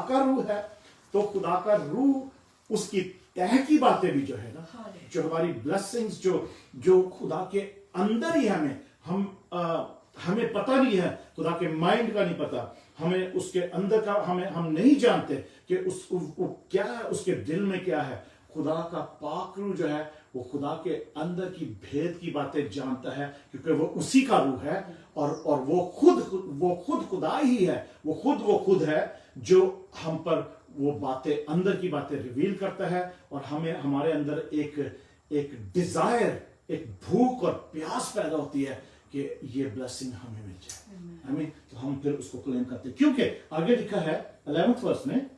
का रूह है, तो खुदा का रूह उसकी तय की बातें भी जो है ना, जो हमारी ब्लेसिंग्स जो खुदा के अंदर ही हमें पता नहीं है, खुदा के माइंड का नहीं पता हमें, उसके अंदर का हम नहीं जानते कि वो क्या है, उसके दिल में क्या है। खुदा का पाकरू जो है वो खुदा के अंदर की भेद की बातें जानता है, क्योंकि वो उसी का रूह है और वो खुद खुदा ही है, वो खुद है जो हम पर वो बातें, अंदर की बातें रिवील करता है, और हमें हमारे अंदर एक डिजायर, एक भूख और प्यास पैदा होती है कि ये ब्लेसिंग हमें मिल जाए, तो हम फिर उसको क्लेम करते हैं। क्योंकि आगे लिखा है 11th वर्स में,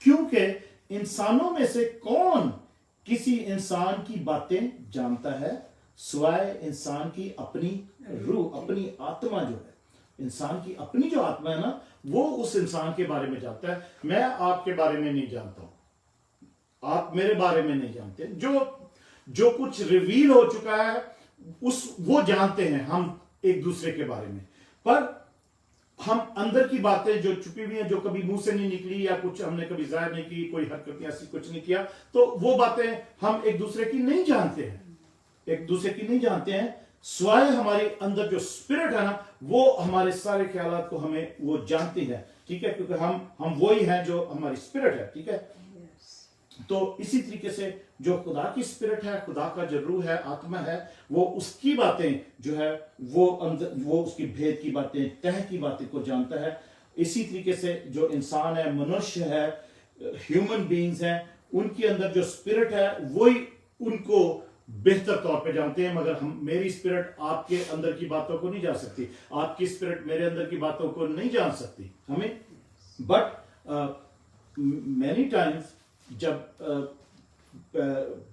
क्योंकि इंसानों में से कौन किसी इंसान की बातें जानता है सिवाय इंसान की अपनी रूह, अपनी आत्मा जो है, इंसान की अपनी जो आत्मा है ना, वो उस इंसान के बारे में जानता है। मैं आपके बारे में नहीं जानता हूं, आप मेरे बारे में नहीं जानते, जो कुछ रिवील हो चुका है वो जानते हैं हम एक दूसरे के बारे में, पर हम अंदर की बातें जो छुपी हुई हैं, जो कभी मुंह से नहीं निकली या कुछ हमने कभी जाहिर नहीं की, कोई हरकत ऐसी कुछ नहीं किया, तो वो बातें हम एक दूसरे की नहीं जानते हैं, एक दूसरे की नहीं जानते हैं। स्वयं हमारे अंदर जो स्पिरिट है ना, वो हमारे सारे ख्यालात को हमें वो जानती है, ठीक है, क्योंकि हम वही हैं जो हमारी स्पिरिट है, ठीक है। तो इसी तरीके से जो खुदा की स्पिरिट है, खुदा का जो रूह है, आत्मा है, वो उसकी बातें जो है वो उसकी भेद की बातें, तह की बातें को जानता है। इसी तरीके से जो इंसान है, मनुष्य है, ह्यूमन बीइंग्स हैं, उनके अंदर जो स्पिरिट है वही उनको बेहतर तौर पे जानते हैं, मगर मेरी स्पिरिट आपके अंदर की बातों को नहीं जान सकती, आपकी स्पिरिट मेरे अंदर की बातों को नहीं जान सकती हमें। बट मैनी टाइम्स जब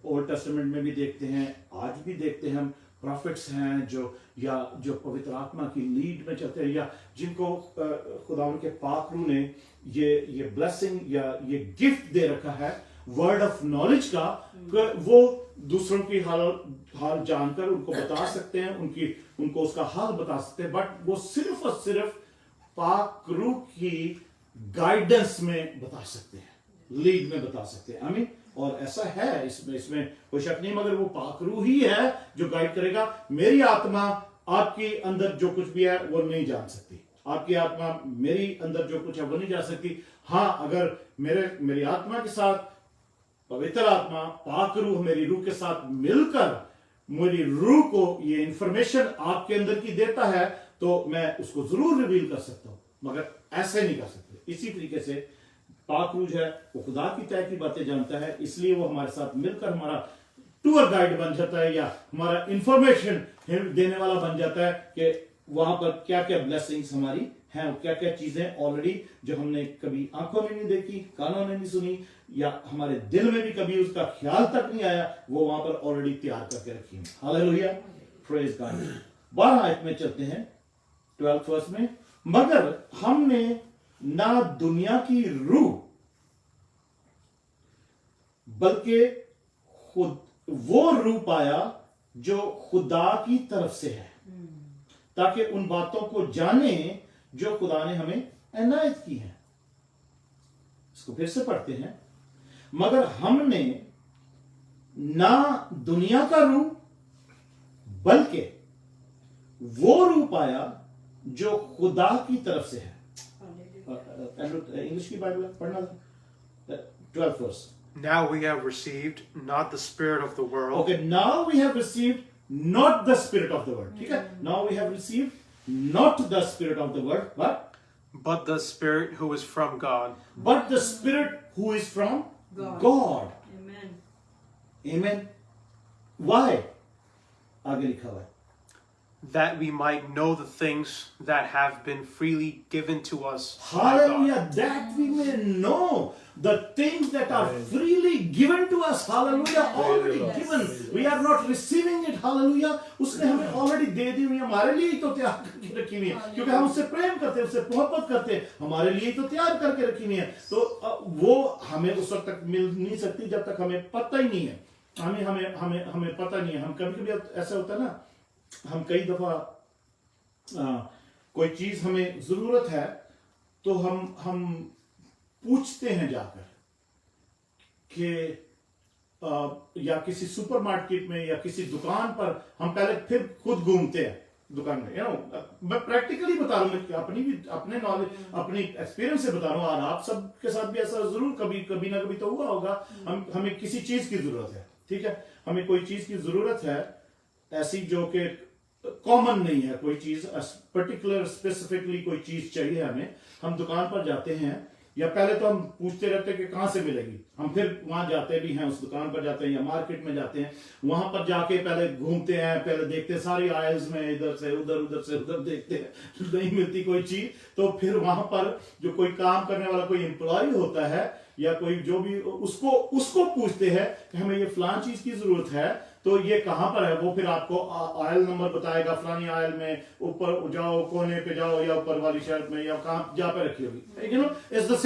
ओल्ड टेस्टामेंट में भी देखते हैं, आज भी देखते हैं, हम प्रॉफिट्स हैं जो पवित्र आत्मा की लीड में चलते हैं, या जिनको खुदा उनके पाकरू ने ये ब्लेसिंग या ये गिफ्ट दे रखा है वर्ड ऑफ नॉलेज का, वो दूसरों की हाल जानकर उनको बता सकते हैं, उनको उसका हाल बता सकते हैं, बट वो सिर्फ और सिर्फ पाकरू की गाइडेंस में बता सकते हैं, लीड में बता सकते हैं। आमीन। और ऐसा है, इसमें कोई शक नहीं, मगर वो पाकरू ही है जो गाइड करेगा। मेरी आत्मा आपके अंदर जो कुछ भी है वो नहीं जान सकती, आपकी आत्मा मेरी अंदर जो कुछ है वो नहीं जान सकती। हाँ, अगर मेरी आत्मा के साथ पवित्र आत्मा पाक रूह मेरी रूह के साथ मिलकर मेरी रूह को ये इंफॉर्मेशन आपके अंदर की देता है, तो मैं उसको जरूर रिवील कर सकता हूं, मगर ऐसे नहीं कर सकते। इसी तरीके से पाक रूह है, वो खुदा की तय की बातें जानता है, इसलिए वो हमारे साथ मिलकर हमारा टूर गाइड बन जाता है, या हमारा इंफॉर्मेशन देने वाला बन जाता है कि वहां पर क्या क्या ब्लेसिंग्स हमारी हैं, क्या क्या चीजें ऑलरेडी जो हमने कभी आंखों में नहीं देखी, कानों ने नहीं सुनी, या हमारे दिल में भी कभी उसका ख्याल तक नहीं आया, वो वहां पर ऑलरेडी तैयार करके रखी है। Hallelujah, praise God. 12 आयत में चलते हैं, 12th वर्स में, मगर हमने ना दुनिया की रूह बल्कि खुद वो रूह पाया जो खुदा की तरफ से है, ताकि उन बातों को जाने जो खुदा ने हमें इनायत की है। इसको फिर से पढ़ते हैं, मगर हमने ना दुनिया का रूह बल्कि वो रूह पाया जो खुदा की तरफ से है। इंग्लिश की बाइबल पढ़ना था 12th verse. Now we have received not the spirit of the world, Okay, now we have received not the spirit of the world. ठीक है? Now we have received not the spirit of the world, but the spirit who is from God. but the spirit who is from God. God. Amen. Amen. Why? आगे लिखा हुआ है. That we might know the things that have been freely given to us by God. Hallelujah. That we may know the things that are freely given to us. Hallelujah. Already Yes. given. We are not receiving it. Hallelujah. उसने हमें already दे दी हुई है. हमारे लिए ही तो तैयार करके रखी हुई है. क्योंकि हम उससे प्रेम करते हैं, उससे मोहब्बत करते हैं. हमारे लिए ही तो तैयार करके रखी हुई है. तो वो हमें उस वक्त तक मिल नहीं सकती जब तक हमें पता ही नहीं है. हमें पता नहीं है. हम कभी-कभी ऐसा होता है ना, हम कई दफा कोई चीज हमें जरूरत है तो हम पूछते हैं जाकर कि या किसी सुपरमार्केट में या किसी दुकान पर हम पहले फिर खुद घूमते हैं दुकान में. मैं प्रैक्टिकली बता रहा हूँ, अपने नॉलेज अपनी एक्सपीरियंस से बता रहा हूँ. और आप सबके साथ भी ऐसा जरूर कभी ना कभी तो हुआ होगा. हमें किसी चीज की जरूरत है. ठीक है, हमें कोई चीज की जरूरत है ऐसी जो कि कॉमन नहीं है. कोई चीज पर्टिकुलर स्पेसिफिकली कोई चीज चाहिए हमें. हम दुकान पर जाते हैं या पहले तो हम पूछते रहते हैं कि कहां से मिलेगी. हम फिर वहां जाते भी हैं, उस दुकान पर जाते हैं या मार्केट में जाते हैं. वहां पर जाके पहले घूमते हैं, पहले देखते हैं सारी आयल्स में, इधर से उधर देखते हैं, नहीं मिलती कोई चीज. तो फिर वहां पर जो कोई काम करने वाला कोई एम्प्लॉय होता है या कोई जो भी, उसको पूछते हैं कि हमें ये फलां चीज की जरूरत है तो ये कहां पर है. वो फिर आपको आयल नंबर बताएगा, फलानी आयल में ऊपर जाओ, कोने पे जाओ या ऊपर वाली शेल्फ में या कहां जहां पे रखी होगी. इट्स द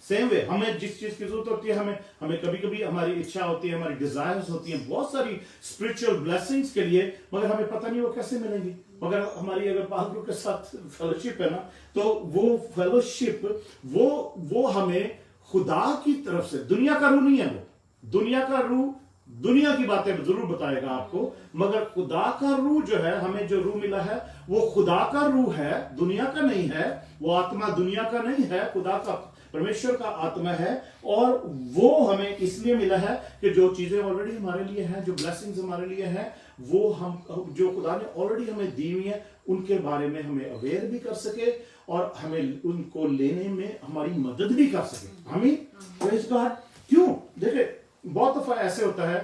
सेम वे हमें जिस चीज की जरूरत होती है, हमें कभी हमारी इच्छा होती है, हमारी डिजायर्स होती हैं बहुत सारी स्पिरिचुअल ब्लेसिंग्स के लिए, मगर हमें पता नहीं वो कैसे मिलेंगी. मगर हमारी अगर पालतू के साथ फेलोशिप है ना, तो वो फेलोशिप वो हमें खुदा की तरफ से, दुनिया का रूह नहीं है. वो दुनिया का रूह दुनिया की बातें जरूर बताएगा आपको, मगर खुदा का रूह जो है, हमें जो रूह मिला है वो खुदा का रूह है, दुनिया का नहीं है. वो आत्मा दुनिया का नहीं है, खुदा का, परमेश्वर का आत्मा है. और वो हमें इसलिए मिला है कि जो चीजें ऑलरेडी हमारे लिए हैं, जो ब्लेसिंग्स हमारे लिए हैं, वो हम जो खुदा ने ऑलरेडी हमें दी हुई है, उनके बारे में हमें अवेयर भी कर सके और हमें उनको लेने में हमारी मदद भी कर सके. हमें प्रेज़ गॉड. क्यों? देखिए बहुत दफा ऐसे होता है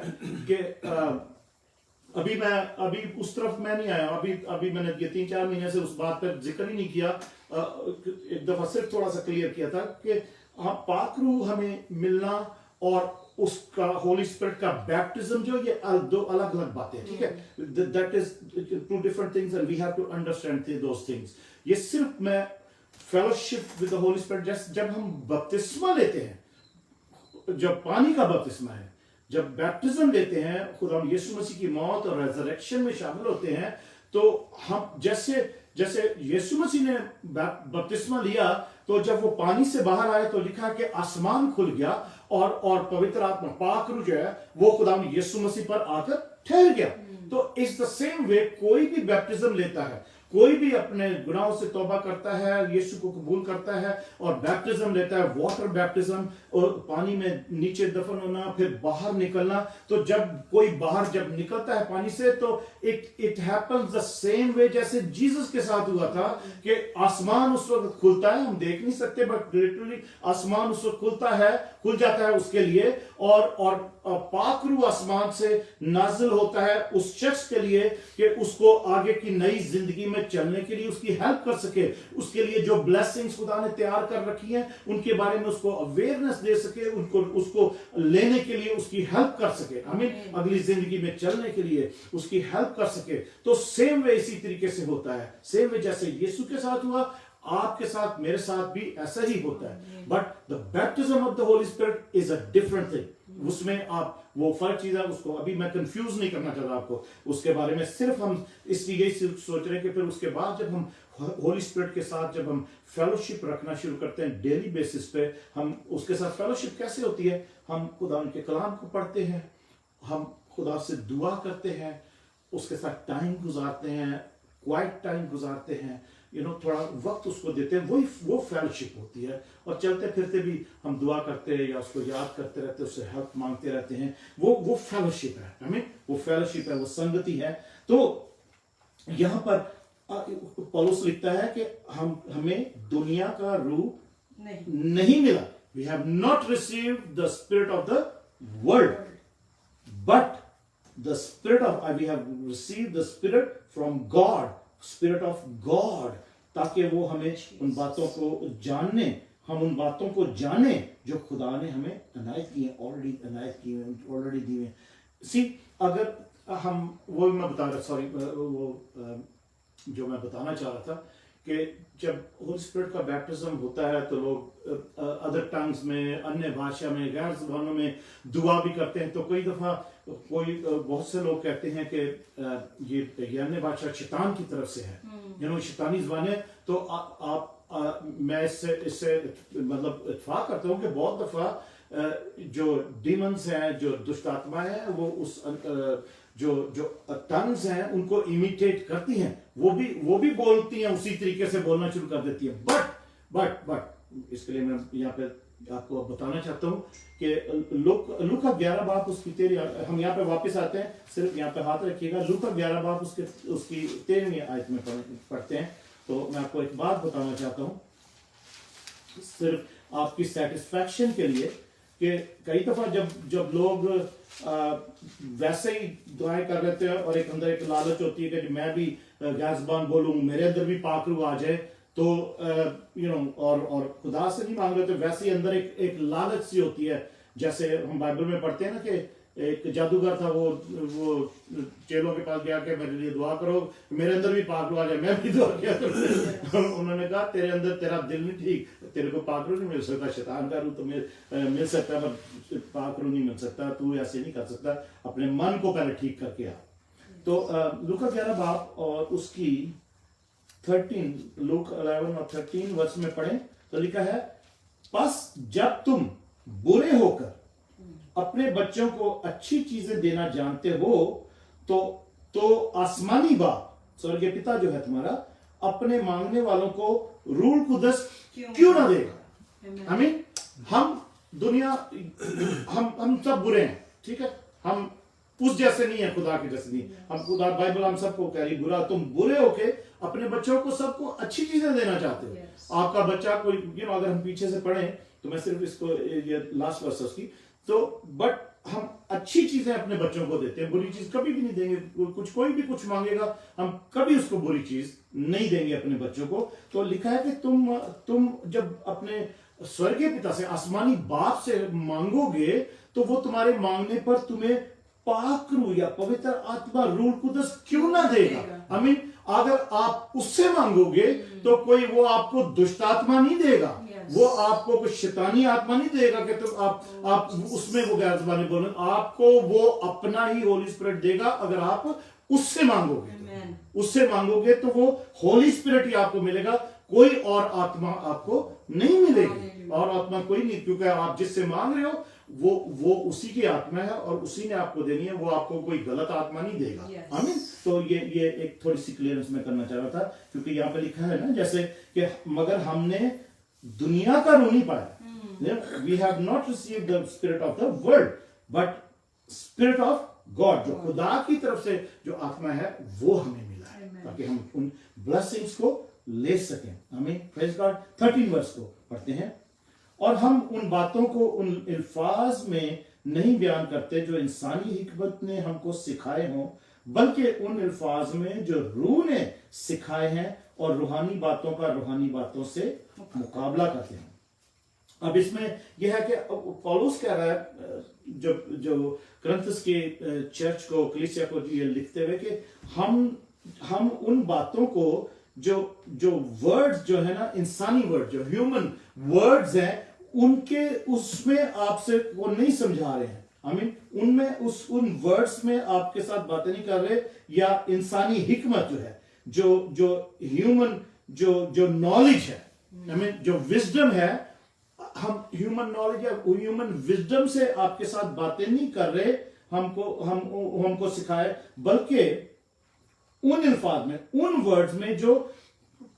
कि अभी उस तरफ मैं नहीं आया. अभी मैंने ये 3-4 महीने से उस बात पर जिक्र ही नहीं किया. एक दफा सिर्फ थोड़ा सा क्लियर किया था कि पाक रूह हमें मिलना और उसका होली स्पिरिट का बैप्टिज्म जो, ये दो अलग अलग बातें. ठीक है, that is 2 different things and we have to understand those things. ये सिर्फ मैं fellowship with the Holi spirit, जब हम बपतिस्मा लेते हैं, जब पानी का बपतिस्मा है, जब बैप्टिज्म लेते हैं, खुदा यीशु मसीह की मौत और रेजरेक्शन में शामिल होते हैं, तो हम जैसे यीशु मसीह ने बपतिस्मा लिया, तो जब वो पानी से बाहर आए तो लिखा कि आसमान खुल गया और पवित्र आत्मा, पाक रूह जो है, वो खुदा यीशु मसीह पर आकर ठहर गया. तो इट्स द सेम वे कोई भी बैप्टिज्म लेता है, कोई भी अपने गुनाहों से तौबा करता है, यीशु को कबूल करता है और बैप्टिज्म लेता है, वाटर बैप्टिज्म, और पानी में नीचे दफन होना, फिर बाहर निकलना. तो जब कोई बाहर जब निकलता है पानी से, तो it happens the same way जैसे जीसस के साथ हुआ था कि आसमान उस वक्त खुलता है. हम देख नहीं सकते, बट लिटरली आसमान उस वक्त खुल जाता है उसके लिए, और पाक रूह आसमान से नाजिल होता है उस शख्स के लिए कि उसको आगे की नई जिंदगी में चलने के लिए उसकी हेल्प कर सके. उसके लिए जो ब्लेसिंग्स खुदा ने तैयार कर रखी हैं, उनके बारे में उसको अवेयरनेस दे सके, उसको लेने के लिए उसकी हेल्प कर सके, हमें अगली जिंदगी में चलने के लिए उसकी हेल्प कर सके. तो सेम वे इसी तरीके से होता है. सेम वे जैसे यीशु के साथ हुआ, आपके साथ, मेरे साथ भी ऐसा ही होता है. But the baptism of the Holi spirit is a different thing. उसमें आप वो फर्क चीज है, उसको अभी मैं कंफ्यूज नहीं करना चाहता आपको उसके बारे में. सिर्फ हम इसलिए यही सोच रहे हैं कि फिर उसके बाद जब हम होली स्पिरिट के साथ जब हम फेलोशिप रखना शुरू करते हैं डेली बेसिस पे, हम उसके साथ फेलोशिप कैसे होती है, हम खुदा के कलाम को पढ़ते हैं, हम खुदा से दुआ करते हैं, उसके साथ टाइम गुजारते हैं, क्वाइट टाइम गुजारते हैं, थोड़ा वक्त उसको देते हैं, वो फेलोशिप होती है। और चलते फिरते भी हम दुआ करते हैं या उसको याद करते रहते हैं, उससे हेल्प मांगते रहते हैं, वो फेलोशिप है। हमें वो फेलोशिप है, वो संगति है। तो यहां पर पौलुस लिखता है कि हमें दुनिया का रूप नहीं मिला। We have not received the spirit of the world, but the spirit of we have received the spirit from God, spirit of God, ताकि वो हमें उन बातों को जाने, हम उन बातों को जाने जो खुदा ने हमें अनायत की है, ऑलरेडी दी है। सी अगर हम वो मैं बता रहा, सॉरी वो जो मैं बताना चाह रहा था कि जब होली स्पिरिट का बैप्टिज्म होता है तो लोग अदर टंग्स में, अन्य भाषा में, गैर ज़बानों में दुआ भी करते हैं। तो कई दफा बहुत से लोग कहते हैं कि ये अन्य भाषा शैतान की तरफ से है, शैतानी ज़बानें। तो मैं इससे मतलब इत्फाक करता हूँ कि बहुत दफा जो डीमंस हैं, जो दुष्ट आत्माएं हैं, वो उस जो टंग्स हैं उनको इमिटेट करती हैं, वो भी बोलती हैं, उसी तरीके से बोलना शुरू कर देती है। बट इसके लिए मैं यहाँ पे आपको बताना चाहता हूँ कि लूका 11 बाप उसकी हम यहाँ पे वापस आते हैं, सिर्फ यहाँ पे हाथ रखिएगा। लूका 11 बाप उसकी 13वीं आयत में पढ़ते हैं। तो मैं आपको एक बात बताना चाहता हूँ, सिर्फ आपकी सेटिस्फैक्शन के लिए, कि कई दफा जब लोग वैसे ही दुआएं कर रहे थे और अंदर एक लालच होती है कि मैं भी गैर ज़बान बोलूं, मेरे अंदर भी पाक रूह आ जाए, तो और खुदा से नहीं मांग रहे थे, वैसे ही अंदर एक लालच सी होती है। जैसे हम बाइबल में पढ़ते हैं ना कि एक जादूगर था, वो चेलों के पास गया कि मेरे लिए दुआ करो, मेरे अंदर भी पाक रूह आ जाए। मैं भी दुआ किया तो उन्होंने कहा तेरे अंदर तेरा दिल नहीं ठीक, तेरे को पाक रूह नहीं मिल सकता, शैतान का रूह तो मिल सकता है पर पाक रूह नहीं मिल सकता। तू ऐसे नहीं कर सकता, अपने मन को पहले ठीक करके आ। तो लूका 11 बाप और उसकी 13, लूक 11 और 13 वर्ष में पढ़े तो लिखा है, बस जब तुम बुरे होकर अपने बच्चों को अच्छी चीजें देना जानते हो तो आसमानी बाप, स्वर्गीय पिता जो है तुम्हारा, अपने मांगने वालों को रूह कुदस क्यों ना देगा। I mean, हम सब बुरे हैं, ठीक है, हम उस जैसे नहीं है, खुदा के जैसे नहीं। हम खुदा, बाइबल हम सबको कह रही बुरा, तुम बुरे होके अपने बच्चों को सबको अच्छी चीजें देना चाहते हो। आपका बच्चा कोई अगर हम पीछे से पढ़ें तो मैं सिर्फ इसको ये लास्ट वर्स उसकी, तो बट हम अच्छी चीजें अपने बच्चों को देते हैं, बुरी चीज कभी भी नहीं देंगे। कोई भी कुछ मांगेगा, हम कभी उसको बुरी चीज नहीं देंगे अपने बच्चों को। तो लिखा है कि तुम जब अपने स्वर्गीय पिता से, आसमानी बाप से मांगोगे तो वो तुम्हारे मांगने पर तुम्हें पाक रूह या पवित्र आत्मा, रूह कुदस क्यों ना देगा। I mean, अगर आप उससे मांगोगे तो कोई वो आपको दुष्ट आत्मा नहीं देगा, वो आपको कुछ शैतानी आत्मा नहीं देगा कि तुम आप उसमें वो गैर ज़बानी बोलो, आपको वो अपना ही होली स्पिरिट देगा। अगर आप उससे मांगोगे तो वो होली स्पिरिट ही आपको मिलेगा, कोई और आत्मा आपको नहीं मिलेगी। और आत्मा कोई नहीं, क्योंकि आप जिससे मांग रहे हो वो उसी की आत्मा है और उसी ने आपको देनी है, वो आपको कोई गलत आत्मा नहीं देगा। आमीन। तो ये एक थोड़ी सी क्लियरेंस मैं करना चाह रहा था, क्योंकि यहाँ पे लिखा है ना, जैसे कि मगर हमने दुनिया का रूह नहीं पाया, we have not received the spirit of the world but spirit of God, जो खुदा की तरफ से जो आत्मा है वो हमें मिला है, ताकि हम उन ब्लेसिंग्स को ले सकें। हमें प्रेज गॉड। 13 वर्स को पढ़ते हैं, और हम उन बातों को उन अल्फाज में नहीं बयान करते जो इंसानी हिकमत ने हमको सिखाए हों, बल्कि उन अल्फाज में जो रूह ने सिखाए हैं, और रूहानी बातों का रूहानी बातों से मुकाबला करते हैं। अब इसमें यह है कि पौलुस कह रहा है, जो करंथस के चर्च को, कलीसिया को ये लिखते हुए कि हम उन बातों को जो वर्ड्स जो है ना, इंसानी वर्ड, जो ह्यूमन वर्ड्स हैं, उनके उसमें आपसे वो नहीं समझा रहे हैं। आई मीन उनमें उन वर्ड्स में आपके साथ बातें नहीं कर रहे, या इंसानी हिकमत जो है, जो ह्यूमन जो नॉलेज है, आई मीन जो विजडम है, हम ह्यूमन नॉलेज या ह्यूमन विजडम से आपके साथ बातें नहीं कर रहे, हमको सिखाए, बल्कि उन अल्फाज में, उन वर्ड्स में जो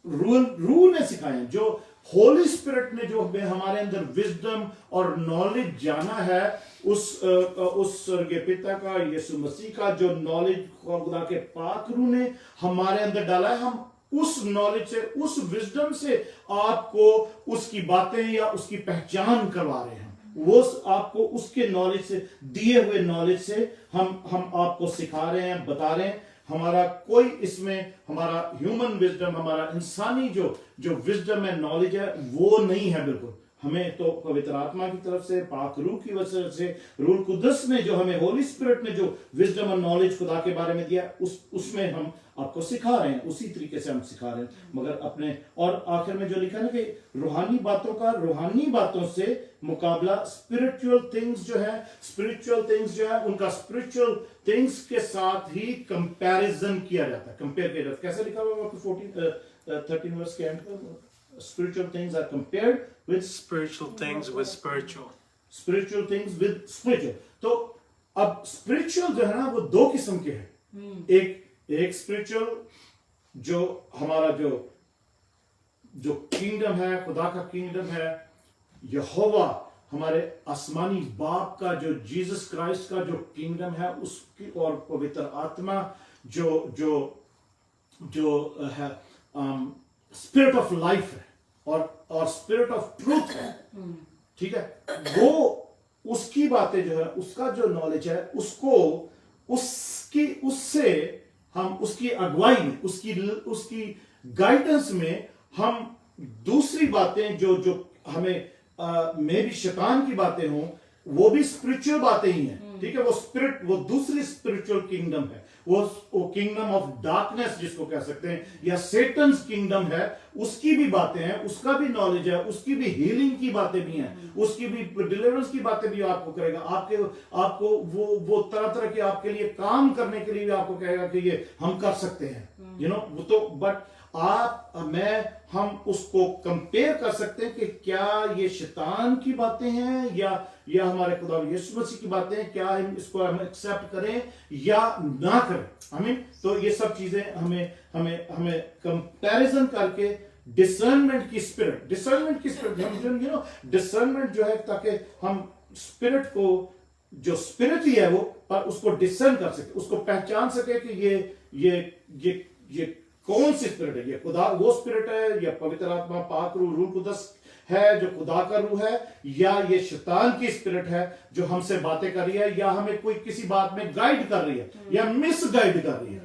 रूल ने सिखाए हैं, जो होली स्पिरिट ने जो हमें हमारे अंदर विजडम और नॉलेज जाना है, उस स्वर्गीय पिता का, यीशु मसीह का जो नॉलेज खुदा के पाक रूह ने हमारे अंदर डाला है, हम उस नॉलेज से, उस विजडम से आपको उसकी बातें या उसकी पहचान करवा रहे हैं। वो आपको उसके नॉलेज से, दिए हुए नॉलेज से हम आपको सिखा रहे हैं, बता रहे हैं। हमारा कोई इसमें हमारा ह्यूमन विजडम, हमारा इंसानी जो विजडम है, नॉलेज है, वो नहीं है बिल्कुल। हमें तो पवित्र आत्मा की तरफ से, पाक रूह की वजह से, रूह कुदस ने जो हमें, होली स्पिरिट ने जो विजडम और नॉलेज खुदा के बारे में दिया, उसमें हम आपको सिखा रहे हैं, उसी तरीके से हम सिखा रहे हैं। मगर अपने, और आखिर में जो लिखा ना कि रूहानी बातों का रूहानी बातों से मुकाबला, स्पिरिचुअल थिंग्स जो है, स्पिरिचुअल थिंग्स जो है, उनका स्पिरिचुअल थिंग्स के साथ ही कंपैरिजन किया जाता है, कंपेयर किया जाता है। कैसे लिखा हुआ 13 वर्ष के एंड पर, spiritual things are compared with Spiritual things with spiritual. spiritual things with spiritual। तो अब spiritual जो है ना, वो दो किस्म के हैं। एक spiritual जो हमारा जो किंगडम है, खुदा का किंगडम है, यहोवा हमारे आसमानी बाप का, जो जीसस क्राइस्ट का जो किंगडम है, उसकी, और पवित्र आत्मा जो है स्पिरिट ऑफ लाइफ है, और स्पिरिट ऑफ ट्रूथ है, ठीक है। वो उसकी बातें जो है, उसका जो नॉलेज है, उससे हम उसकी अगुवाई में, उसकी गाइडेंस में हम दूसरी बातें जो हमें में भी शैतान की बातें हों, वो भी स्पिरिचुअल बातें ही हैं, ठीक है। वो दूसरी स्पिरिचुअल किंगडम है, वो किंगडम ऑफ डार्कनेस जिसको कह सकते हैं, या सेटन्स किंगडम है, उसकी भी बातें हैं, उसका भी नॉलेज है, उसकी भी हीलिंग की बातें भी हैं, उसकी भी डिलीवरेंस की बातें भी आपको करेगा, आपको वो तरह तरह के आपके लिए काम करने के लिए भी आपको कहेगा कि ये हम कर सकते हैं, वो तो, बट हम उसको कंपेयर कर सकते हैं कि क्या ये शैतान की बातें हैं या हमारे खुदा यीशु मसीह की बातें हैं, क्या हम एक्सेप्ट करें या ना करें। तो ये सब चीजें हमें कंपैरिजन करके डिसर्नमेंट की स्पिरिट डिसर्नमेंट जो है, ताकि हम स्पिरिट को, जो स्पिरिट ही है वो, पर उसको डिसर्न कर सके, उसको पहचान सके कि ये कौन सी स्पिरिट है, ये खुदा वो स्पिरिट है, या पवित्र आत्मा, पाक रूह कुदस है जो खुदा का रूह है, या ये शैतान की स्पिरिट है जो हमसे बातें कर रही है, या हमें कोई किसी बात में गाइड कर रही है या मिस गाइड कर रही है।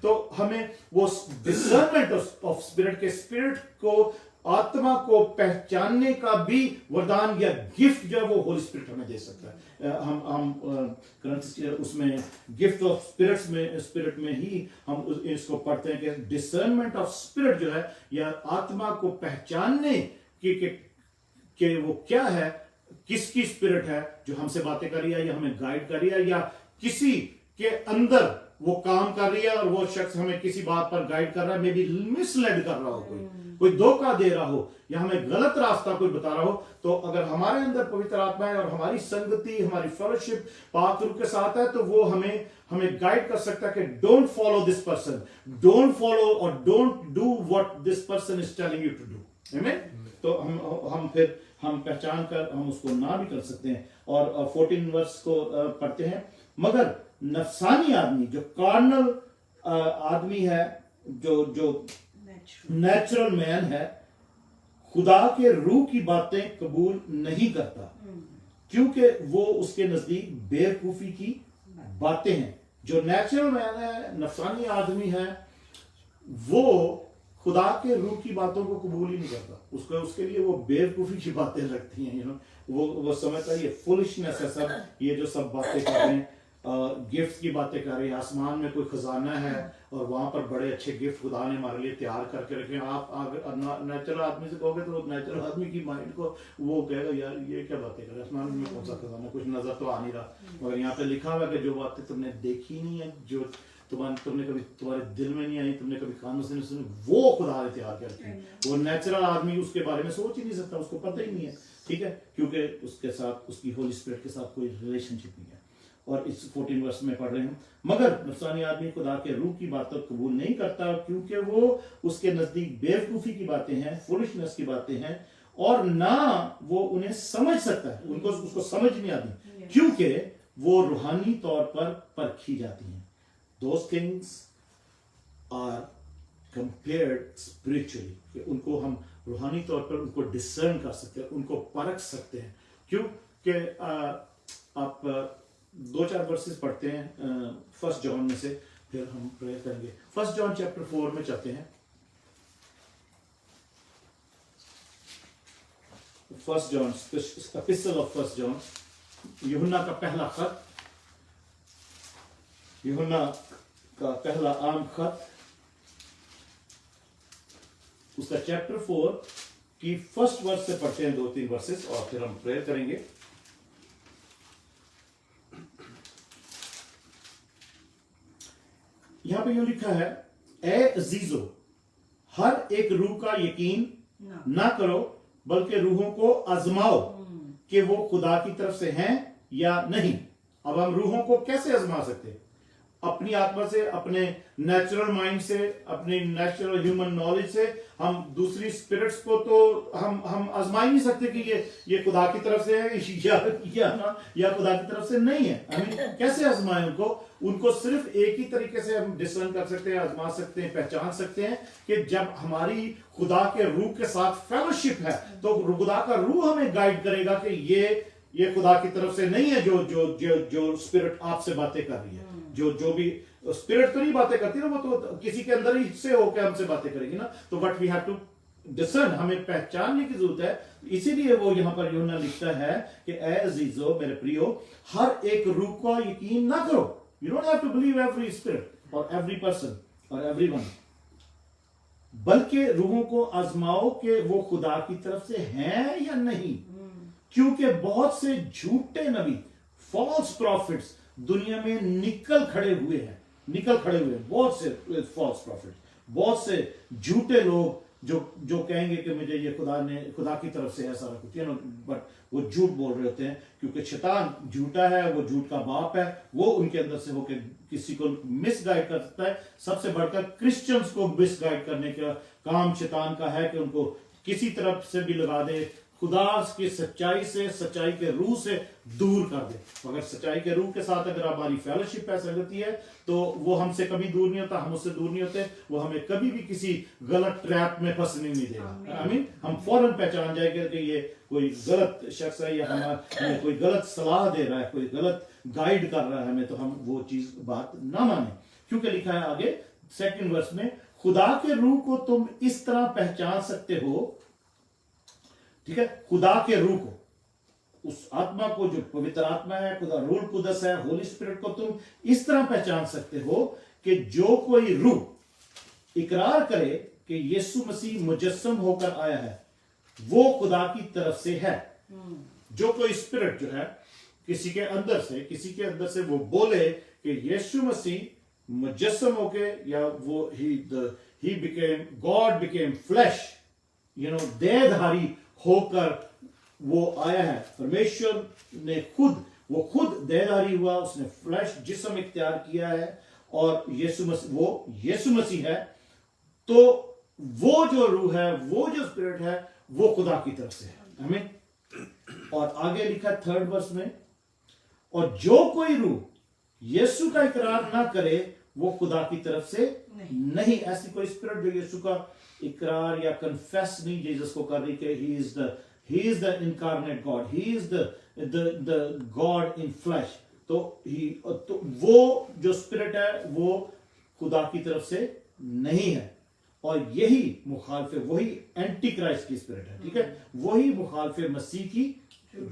तो हमें वो डिसर्नमेंट ऑफ स्पिरिट के, स्पिरिट को, आत्मा को पहचानने का भी वरदान या गिफ्ट जो है, वो होली स्पिरिट हमें दे सकता है। हम उसमें गिफ्ट ऑफ स्पिरिट में ही हम इसको पढ़ते हैं कि डिसर्नमेंट ऑफ स्पिरिट जो है, या आत्मा को पहचानने कि वो क्या है, किसकी स्पिरिट है जो हमसे बातें कर रही है, या हमें गाइड कर रही है, या किसी के अंदर वो काम कर रही है और वो शख्स हमें किसी बात पर गाइड कर रहा है, मे बी मिसलेड कर रहा हो, कोई धोखा दे रहा हो, या हमें गलत रास्ता कोई बता रहा हो। तो अगर हमारे अंदर पवित्र आत्मा है और हमारी संगति, हमारी फेलोशिप पाक रूह के साथ है, तो वो हमें गाइड कर सकता है कि don't follow this person, don't follow और don't do what this person is telling you to do. आमीन। तो हम पहचान कर हम उसको ना भी कर सकते हैं। और 14 वर्ष को पढ़ते हैं, मगर नफसानी आदमी, जो कार्नल आदमी है, जो नेचुरल मैन है, खुदा के रूह की बातें कबूल नहीं करता, क्योंकि वो उसके नजदीक बेवकूफी की बातें हैं। जो नेचुरल मैन है, नफसानी आदमी है, वो खुदा के रूह की बातों को कबूल ही नहीं करता। उसके लिए वो बेवकूफी की बातें लगती हैं, वो समझता है ये फुलिशनेस है सब, ये जो सब बातें कर रहे हैं, गिफ्ट की बातें कर रहे हैं, आसमान में कोई खजाना है और वहां पर बड़े अच्छे गिफ्ट खुदा ने हमारे लिए तैयार करके रखे। आप अगर नेचुरल आदमी से कहोगे तो नेचुरल आदमी की माइंड को वो कहेगा यार ये क्या बातें कर रहे हैं, आसमान में कौन सा खजाना, कुछ नजर तो आ नहीं रहा। मगर यहाँ पे लिखा हुआ है कि जो बातें तुमने देखी नहीं है, जो तुमने कभी तुम्हारे दिल में नहीं आई, तुमने कभी कानों से नहीं सुनी, वो खुदा ने तैयार करके। वो नेचुरल आदमी उसके बारे में सोच ही नहीं सकता, उसको पता ही नहीं है, ठीक है, क्योंकि उसके साथ, उसकी होली स्पिरिट के साथ कोई रिलेशनशिप नहीं है। और इस 14 वर्ष में पढ़ रहे हैं, मगर नफसानी आदमी खुदा के रूह की बातों को कबूल नहीं करता, क्योंकि वो उसके नजदीक बेवकूफी की बातें हैं, फुलिशनेस की बातें हैं, और ना वो उन्हें समझ सकता है, उनको उसको समझ नहीं आती, क्योंकि वो रूहानी तौर पर परखी जाती हैं। Those things are compared spiritually, कि उनको हम रूहानी तौर पर उनको डिसर्न कर सकते हैं, उनको परख सकते हैं। क्यों कि आप 2-4 वर्सेस पढ़ते हैं 1 जॉन में से, फिर हम प्रेयर करेंगे। 1 जॉन चैप्टर 4 में चलते हैं। 1 जॉन, एपिस्टल ऑफ 1 जॉन, यूहन्ना का पहला खत, यूहन्ना का पहला आम खत, उसका चैप्टर 4 की फर्स्ट वर्स से पढ़ते हैं 2-3 वर्सेस, और फिर हम प्रेयर करेंगे। यहां पे यूं लिखा है, ए अजीजो, हर एक रूह का यकीन ना करो, बल्कि रूहों को आजमाओ कि वो खुदा की तरफ से हैं या नहीं। अब हम रूहों को कैसे आजमा सकते हैं? अपनी आत्मा से, अपने नेचुरल माइंड से, अपनी नेचुरल ह्यूमन नॉलेज से। हम दूसरी स्पिरिट्स को तो हम आजमा ही नहीं सकते कि ये खुदा की तरफ से है या खुदा की तरफ से नहीं है। कैसे आजमाएं उनको सिर्फ एक ही तरीके से हम डिसर्न कर सकते हैं, आजमा सकते हैं, पहचान सकते हैं कि जब हमारी खुदा के रूह के साथ फेलोशिप है, तो खुदा का रूह हमें गाइड करेगा कि ये खुदा की तरफ से नहीं है जो स्पिरिट आपसे बातें कर रही है। जो भी स्पिरिट तो नहीं बातें करती ना, वो तो किसी के अंदर ही से होकर हमसे बातें करेगी ना। तो but we have to discern, हमें पहचानने की जरूरत है। इसीलिए वो यहां पर यूहन्ना लिखता है कि ए अजीजो, मेरे प्रियो, हर एक रूह को यकीन ना करो। You don't have to believe every spirit और एवरी पर्सन और एवरीवन, बल्कि रूहों को आजमाओ कि वो खुदा की तरफ से हैं या नहीं, क्योंकि बहुत से झूठे नबी, फॉल्स प्रॉफिट्स दुनिया में निकल खड़े हुए हैं। बहुत से फॉल्स प्रॉफिट, बहुत से झूठे लोग जो कहेंगे कि मुझे ये खुदा की तरफ से है सारा कुछ, बट वो झूठ बोल रहे होते हैं, क्योंकि शैतान झूठा है, वो झूठ का बाप है। वो उनके अंदर से होकर किसी को मिसगाइड कर सकता है। सबसे बढ़कर क्रिश्चियंस को मिसगाइड करने का काम शैतान का है कि उनको किसी तरफ से भी लगा दे, खुदा की सच्चाई से, सच्चाई के रूह से दूर कर दे। अगर सच्चाई के रूह के साथ अगर हमारी फेलोशिप है, संगति है, तो वो हमसे कभी दूर नहीं होता, हम उससे दूर नहीं होते। वो हमें कभी भी किसी गलत ट्रैप में फंसने नहीं देगा। हम फौरन पहचान जाएंगे कि ये कोई गलत शख्स है या हमें कोई गलत सलाह दे रहा है, कोई गलत गाइड कर रहा है हमें, तो हम वो चीज बात ना माने। क्योंकि लिखा है आगे 2 वर्ष में, खुदा के रूह को तुम इस तरह पहचान सकते हो, ठीक है, खुदा के रूह को, उस आत्मा को जो पवित्र आत्मा है, खुदा रूह कुदस है, होली स्पिरिट को तुम इस तरह पहचान सकते हो कि जो कोई रूह इकरार करे कि यीशु मसीह मुजस्सम होकर आया है, वो खुदा की तरफ से है। जो कोई स्पिरिट जो है किसी के अंदर से वो बोले कि यीशु मसीह मुजस्सम होके, या वो गॉड बिकेम फ्लैश, देहधारी होकर वो आया है। परमेश्वर ने खुद देहधारी हुआ, उसने फ्लैश जिस्म इख्तियार किया है, और यीशु मसीह है। तो वो जो रूह है, वो जो स्पिरिट है, वो खुदा की तरफ से है। हमें और आगे लिखा 3 वर्ष में, और जो कोई रूह यीशु का इकरार ना करे, वो खुदा की तरफ से नहीं। ऐसी कोई स्पिरिट जो यीशु का इकरार या कन्फेस नहीं जीसस को कर रही कि he is the incarnate God, he is the God in flesh, तो वो जो स्पिरिट है वो खुदा की तरफ से नहीं है। और यही मुखालफे, वही एंटी क्राइस्ट की स्पिरिट है, ठीक है, वही मुखालफे मसीह की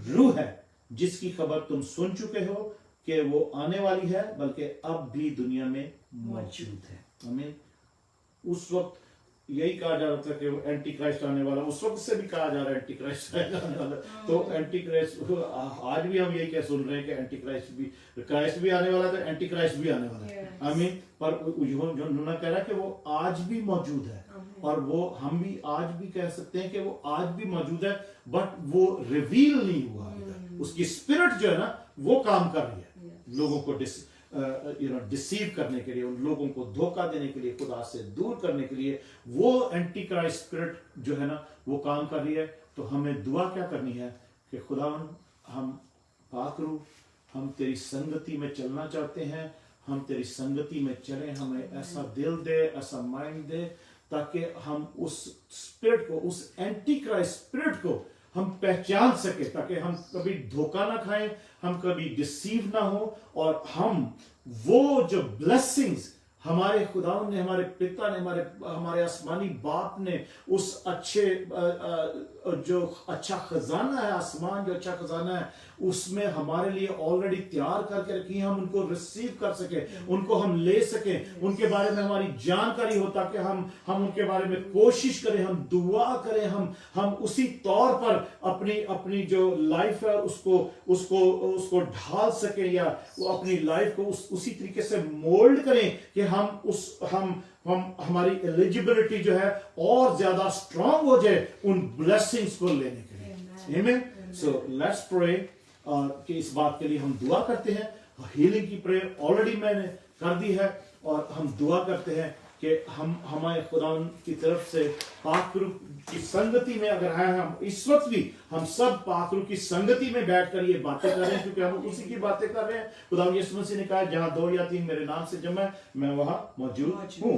रूह है, जिसकी खबर तुम सुन चुके हो कि वो आने वाली है, बल्कि अब भी दुनिया में मौजूद है। आमीन। उस वक्त यही कहा जा रहा था कि वो एंटी क्राइस्ट आने वाला, उस वक्त से भी कहा जा रहा है एंटी क्राइस्ट आने वाला। तो एंटी क्राइस्ट, आज भी हम यही क्या सुन रहे हैं कि एंटी क्राइस्ट भी आने वाला है, तो एंटी क्राइस्ट भी आने वाला है। आमीन। पर जो नुना कह रहा है कि वो आज भी मौजूद है, और वो हम भी आज भी कह सकते हैं कि वो आज भी मौजूद है, बट वो रिवील नहीं हुआ। उसकी स्पिरिट जो है ना, वो काम कर रही है लोगों को डिसीव करने के लिए, उन लोगों को धोखा देने के लिए, खुदा से दूर करने के लिए वो एंटी क्राइस्ट स्पिरिट जो है ना वो काम कर रही है। तो हमें दुआ क्या करनी है कि खुदावन हम पाक रूह, हम तेरी संगति में चलना चाहते हैं, हम तेरी संगति में चलें, हमें ऐसा दिल दे, ऐसा माइंड दे, ताकि हम उस स्पिरिट को, उस एंटी क्राइस्ट स्पिरिट को हम पहचान सके, ताकि हम कभी धोखा ना खाएं, हम कभी डिसीव ना हो, और हम वो जो ब्लेसिंग्स हमारे खुदावन ने, हमारे पिता ने, हमारे आसमानी बाप ने उस अच्छे जो अच्छा खजाना है, आसमान जो अच्छा खजाना है, उसमें हमारे लिए ऑलरेडी तैयार करके रखी है, हम उनको रिसीव कर सके, उनको हम ले सके, उनके बारे में हमारी जानकारी हो, ताकि हम उनके बारे में कोशिश करें, हम दुआ करें, हम उसी तौर पर अपनी जो लाइफ है उसको ढाल सके, या वो अपनी लाइफ को उसी तरीके से मोल्ड करें कि हम हमारी एलिजिबिलिटी जो है और ज्यादा स्ट्रांग हो जाए उन ब्लेसिंग्स को लेने के लिए। आमीन। सो लेट्स प्रे कि इस बात के लिए हम दुआ करते हैं। हीलिंग की प्रेयर ऑलरेडी मैंने कर दी है, और हम दुआ करते हैं कि हमारे खुदावन की तरफ से पाक रूह की संगति में अगर हैं, हम इस वक्त भी हम सब पाक रूह की संगति में बैठकर ये बातें कर रहे हैं, क्योंकि हम उसी की बातें कर रहे हैं। खुदावन यीशु मसीह ने कहा, जहां 2 या 3 मेरे नाम से जमा है, मैं वहां मौजूद हूँ,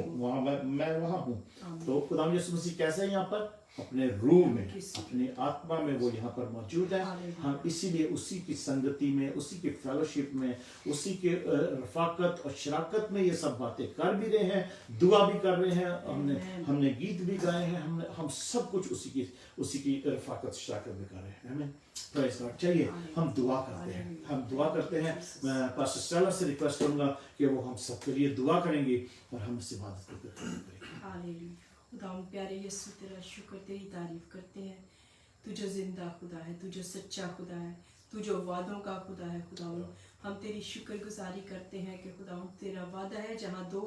मैं वहां हूँ। तो खुदावन यीशु मसीह कैसे है यहाँ पर? अपने रूह में, अपनी आत्मा में वो यहाँ पर मौजूद है। हम इसीलिए उसी की संगति में, उसी की फेलोशिप में, उसी के रफाकत और शराकत में ये सब बातें कर भी रहे हैं, दुआ भी कर रहे हैं, हमने गीत भी गाए हैं, हम सब कुछ उसी की रफाकत शराकत भी कर रहे हैं। हमें प्रेज़ गॉड। चलिए हम दुआ करते हैं। मैं पास्टर स्टेलर से रिक्वेस्ट करूंगा कि वो हम सबके लिए दुआ करेंगे और हम इस इबादत को करेंगे। खुदाम प्यारे यीशु, तेरा शुक्र, तेरी तारीफ करते हैं। तू जो जिंदा खुदा है, तू जो सच्चा खुदा है, तू जो वादों का खुदा है। खुदाम हम तेरी शुक्रगुजारी करते हैं कि खुदाम तेरा वादा है, जहाँ 2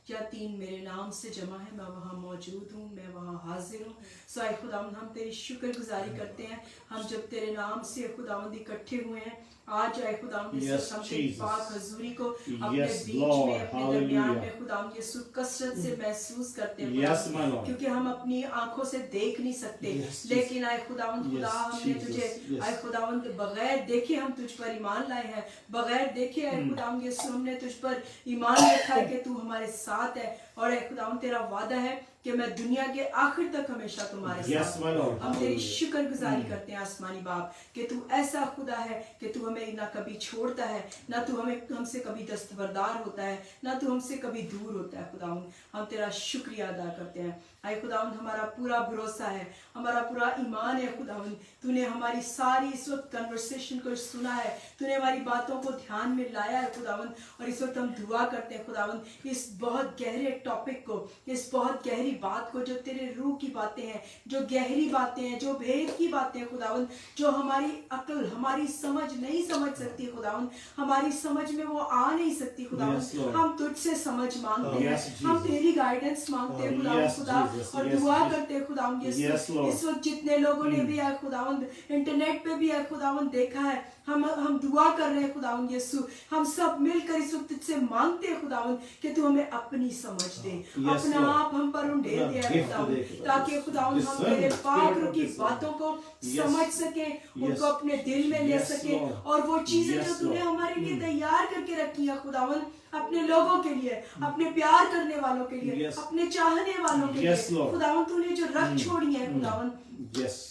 या 3 मेरे नाम से जमा है, मैं वहाँ मौजूद हूँ, मैं वहाँ हाजिर हूँ। सो आए खुदाम हम तेरी शुक्रगुजारी करते हैं। हम जब तेरे नाम से खुदावंद इकट्ठे हुए हैं, आज आए खुदाम हम तेरी पाक हजूरी को अपने बीच में, अपने दरमियान में खुदाम यीशु कसरत से महसूस करते हैं, क्योंकि हम अपनी आंखों से देख नहीं सकते, लेकिन आए खुदावंद खुदा, हमने तुझे आए खुदावंद बगैर देखे हम तुझ पर ईमान लाए हैं, बगैर देखे आए खुदाम यीशु हमने तुझ पर ईमान रखा है कि तू हमारे साथ है। और आए खुदाम तेरा वादा है कि मैं दुनिया के आखिर तक हमेशा तुम्हारे साथ हूं। हम तेरी शुक्रगुजारी करते हैं आसमानी बाप कि तू ऐसा खुदा है कि तू हमें ना कभी छोड़ता है, ना तू हमसे कभी दस्तबरदार होता है, ना तू हमसे कभी दूर होता है। खुदावंद हम तेरा शुक्रिया अदा करते हैं। आए खुदावंद हमारा पूरा भरोसा है, हमारा पूरा ईमान है खुदावंद, तूने हमारी सारी इस वक्त कन्वर्सेशन को सुना है, तूने हमारी बातों को ध्यान में लाया है खुदावंद। और इस वक्त हम दुआ करते हैं खुदावंद, इस बहुत गहरे टॉपिक को, इस बहुत गहरी बात को, जो तेरे रूह की बातें हैं, जो गहरी बातें हैं, जो भेद की बातें हैं खुदावंद, जो हमारी अक्ल, हमारी समझ नहीं समझ सकती खुदावंद, हमारी समझ में वो आ नहीं सकती खुदावंद। हम तुझसे समझ मांगते हैं, हम तेरी गाइडेंस मांगते हैं खुदावंद खुदा, और दुआ करते हैं खुदावंद यीशु। इस वक्त जितने लोगों ने भी आए खुदावंद, इंटरनेट पे भी आए खुदावंद देखा है, हम दुआ कर रहे हैं खुदावंद यीशु, हम सब मिलकर इस वक्त तुझसे मांगते हैं खुदावंद कि तू हमें अपनी समझ दे, अपना आप हम पर उंडेल दे खुदावंद, ताकि खुदावंद हम तेरे पाक रूह की बातों को समझ सके, उनको अपने दिल में ले सके, और वो चीजें जो तूने हमारे लिए तैयार करके रखी है खुदावंद, अपने लोगों के लिए, अपने प्यार करने वालों के लिए, अपने चाहने वालों के लिए खुदावंद, तूने जो रख छोड़ी है खुदावंद,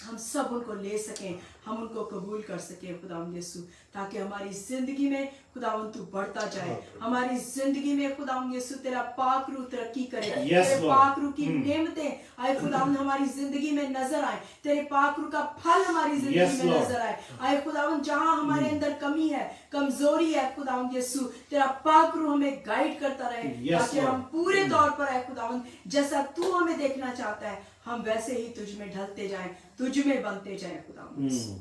हम सब उनको ले सकें, हम उनको कबूल कर सके खुदावंद यीशु, ताकि हमारी जिंदगी में खुदावंद तू बढ़ता जाए, हमारी जिंदगी में खुदावंद यीशु तेरा पाक रूह तरक्की करे, तेरे पाक रूह की नेमतें आए खुदावंद हमारी जिंदगी में नजर आए, तेरे पाक रूह का फल हमारी जिंदगी में नजर आए। आए खुदावंद जहां हमारे अंदर कमी है, कमजोरी है खुदावंद यीशु, तेरा पाक रूह हमें गाइड करता रहे, ताकि हम पूरे तौर पर आए खुदावंद जैसा तू हमें देखना चाहता है, हम वैसे ही तुझ में ढलते जाएं, तुझ में बनते जाएं खुदावंद।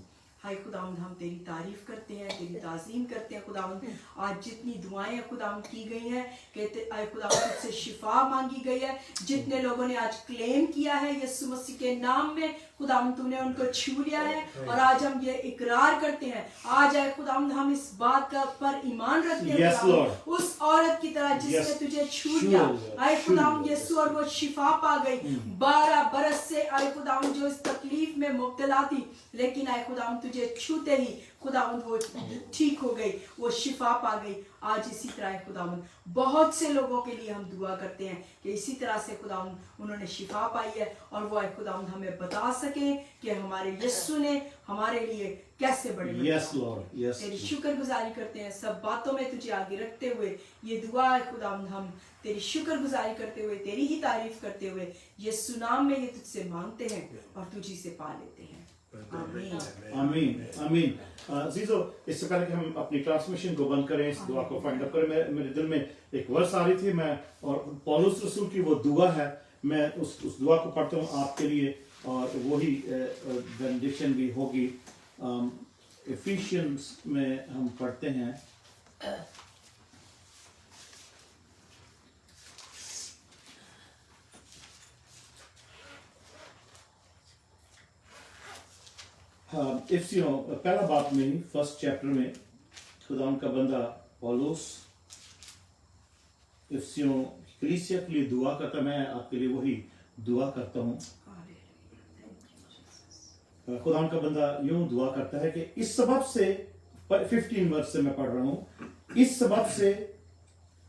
हाय खुदावंद हम तेरी तारीफ करते हैं, तेरी ताज़ीम करते हैं खुदावंद। आज जितनी दुआएं खुदावंद की गई हैं, कहते आय खुदावंद तुझसे शिफा मांगी गई है, जितने लोगों ने आज क्लेम किया है यीशु मसीह के नाम में खुदावंद तूने उनको छू लिया है। और आज हम ये इकरार करते हैं, आज आए खुदावंद हम इस बात का पर ईमान रखते हैं Yes, खुदावंद, Lord. उस औरत की तरह जिसने Yes. तुझे छू छू लिया लिया, आए छू खुदावंद लिया। यीशु, और वो शिफा पा गई। 12 बरस से आए खुदावंद जो इस तकलीफ में मुब्तला थी, लेकिन आए खुदावंद तुझे छूते ही खुदावंद वो ठीक हो गई, वो शिफा पा गई। आज इसी तरह है खुदावंद बहुत से लोगों के लिए हम दुआ करते हैं कि इसी तरह से खुदावंद उन्होंने शिफा पाई है, और वो आए खुदावंद हमें बता सके कि हमारे यीशु ने हमारे लिए कैसे बड़े बड़े Yes, काम Lord. किए। Yes. तेरी शुक्रगुजारी करते हैं, सब बातों में तुझे आगे रखते हुए ये दुआ है खुदावंद, हम तेरी शुक्रगुजारी करते हुए, तेरी ही तारीफ करते हुए यीशु नाम में ये तुझसे मांगते हैं और तुझी से पा लेते हैं। आमीन। आमीन आमीन। अजीजों, इससे पहले कि हम अपनी ट्रांसमिशन को बंद करें, इस दुआ को फाइंड अप करें, मेरे दिल में एक वर्स आ रही थी, मैं और पौलुस रसूल की वो दुआ है, मैं उस दुआ को पढ़ता हूँ आपके लिए, और वही बेनेडिक्शन भी होगी। एफिशियंस में हम पढ़ते हैं, पहला बात में ही फर्स्ट चैप्टर में खुदा का बंदा पौलुस इफ्सियों कलीसिया के लिए दुआ करता, मैं आपके लिए वही दुआ करता हूँ। खुदा का बंदा यूं दुआ करता है कि इस सबब से 15 वर्ष से मैं पढ़ रहा हूँ, इस सबब से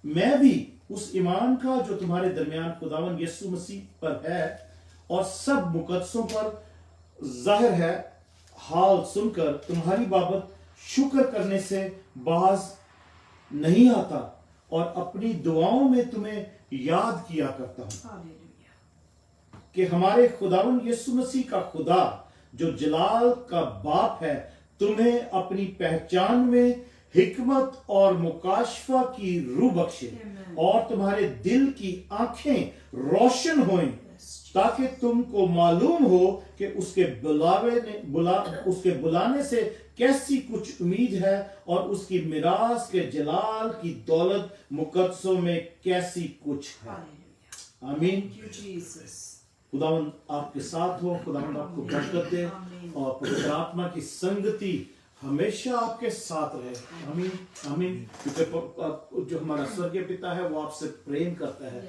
मैं भी उस ईमान का जो तुम्हारे दरमियान खुदावन यीशु मसीह पर है और सब मुकद्दसों पर जाहिर है, हाल सुनकर तुम्हारी बाबत शुक्र करने से बाज नहीं आता और अपनी दुआओं में तुम्हें याद किया करता हूं कि हमारे खुदावन यीशु मसीह का खुदा जो जलाल का बाप है तुम्हें अपनी पहचान में हिकमत और मुकाशफा की रूह बख्शे और तुम्हारे दिल की आंखें रोशन हों, ताकि तुमको मालूम हो कि उसके बुलाने से कैसी कुछ उम्मीद है और उसकी मिरास के जलाल की दौलत मुकद्दसों में कैसी कुछ है। आमीन। खुदावंद आपके साथ हो, खुदावंद आपको बरकत दे और पवित्र आत्मा की संगति हमेशा आपके साथ रहे। आमीन आमीन। क्योंकि जो हमारा स्वर्गीय पिता है वो आपसे प्रेम करता है,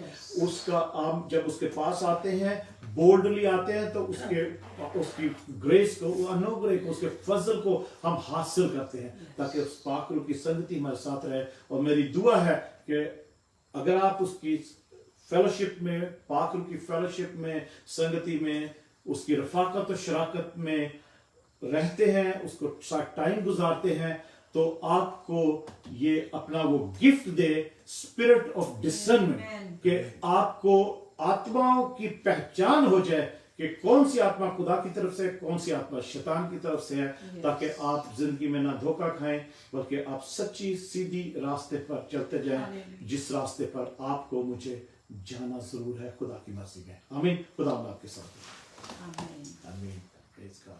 उसका आप जब उसके पास आते हैं, बोल्डली आते हैं, तो उसकी ग्रेस को, अनुग्रह को, उसके फजल को हम हासिल करते हैं, ताकि उस पाकरू की संगति हमारे साथ रहे। और मेरी दुआ है कि अगर आप उसकी फेलोशिप में, पाकरू की फेलोशिप में, संगति में, उसकी रफाकत और शराकत में रहते हैं, उसको साथ टाइम गुजारते हैं, तो आपको ये अपना वो gift they, spirit of discernment, कि आपको आत्माओं की पहचान हो जाए कि कौन सी आत्मा खुदा की तरफ से, कौन सी आत्मा शैतान की तरफ से है, ताकि आप जिंदगी में ना धोखा खाएं, बल्कि आप सच्ची सीधी रास्ते पर चलते जाएं, जिस रास्ते पर आपको मुझे जाना जरूर है खुदा की मर्जी में। आमीन। खुदा आपके साथ। आमीन। आमीन। Praise God.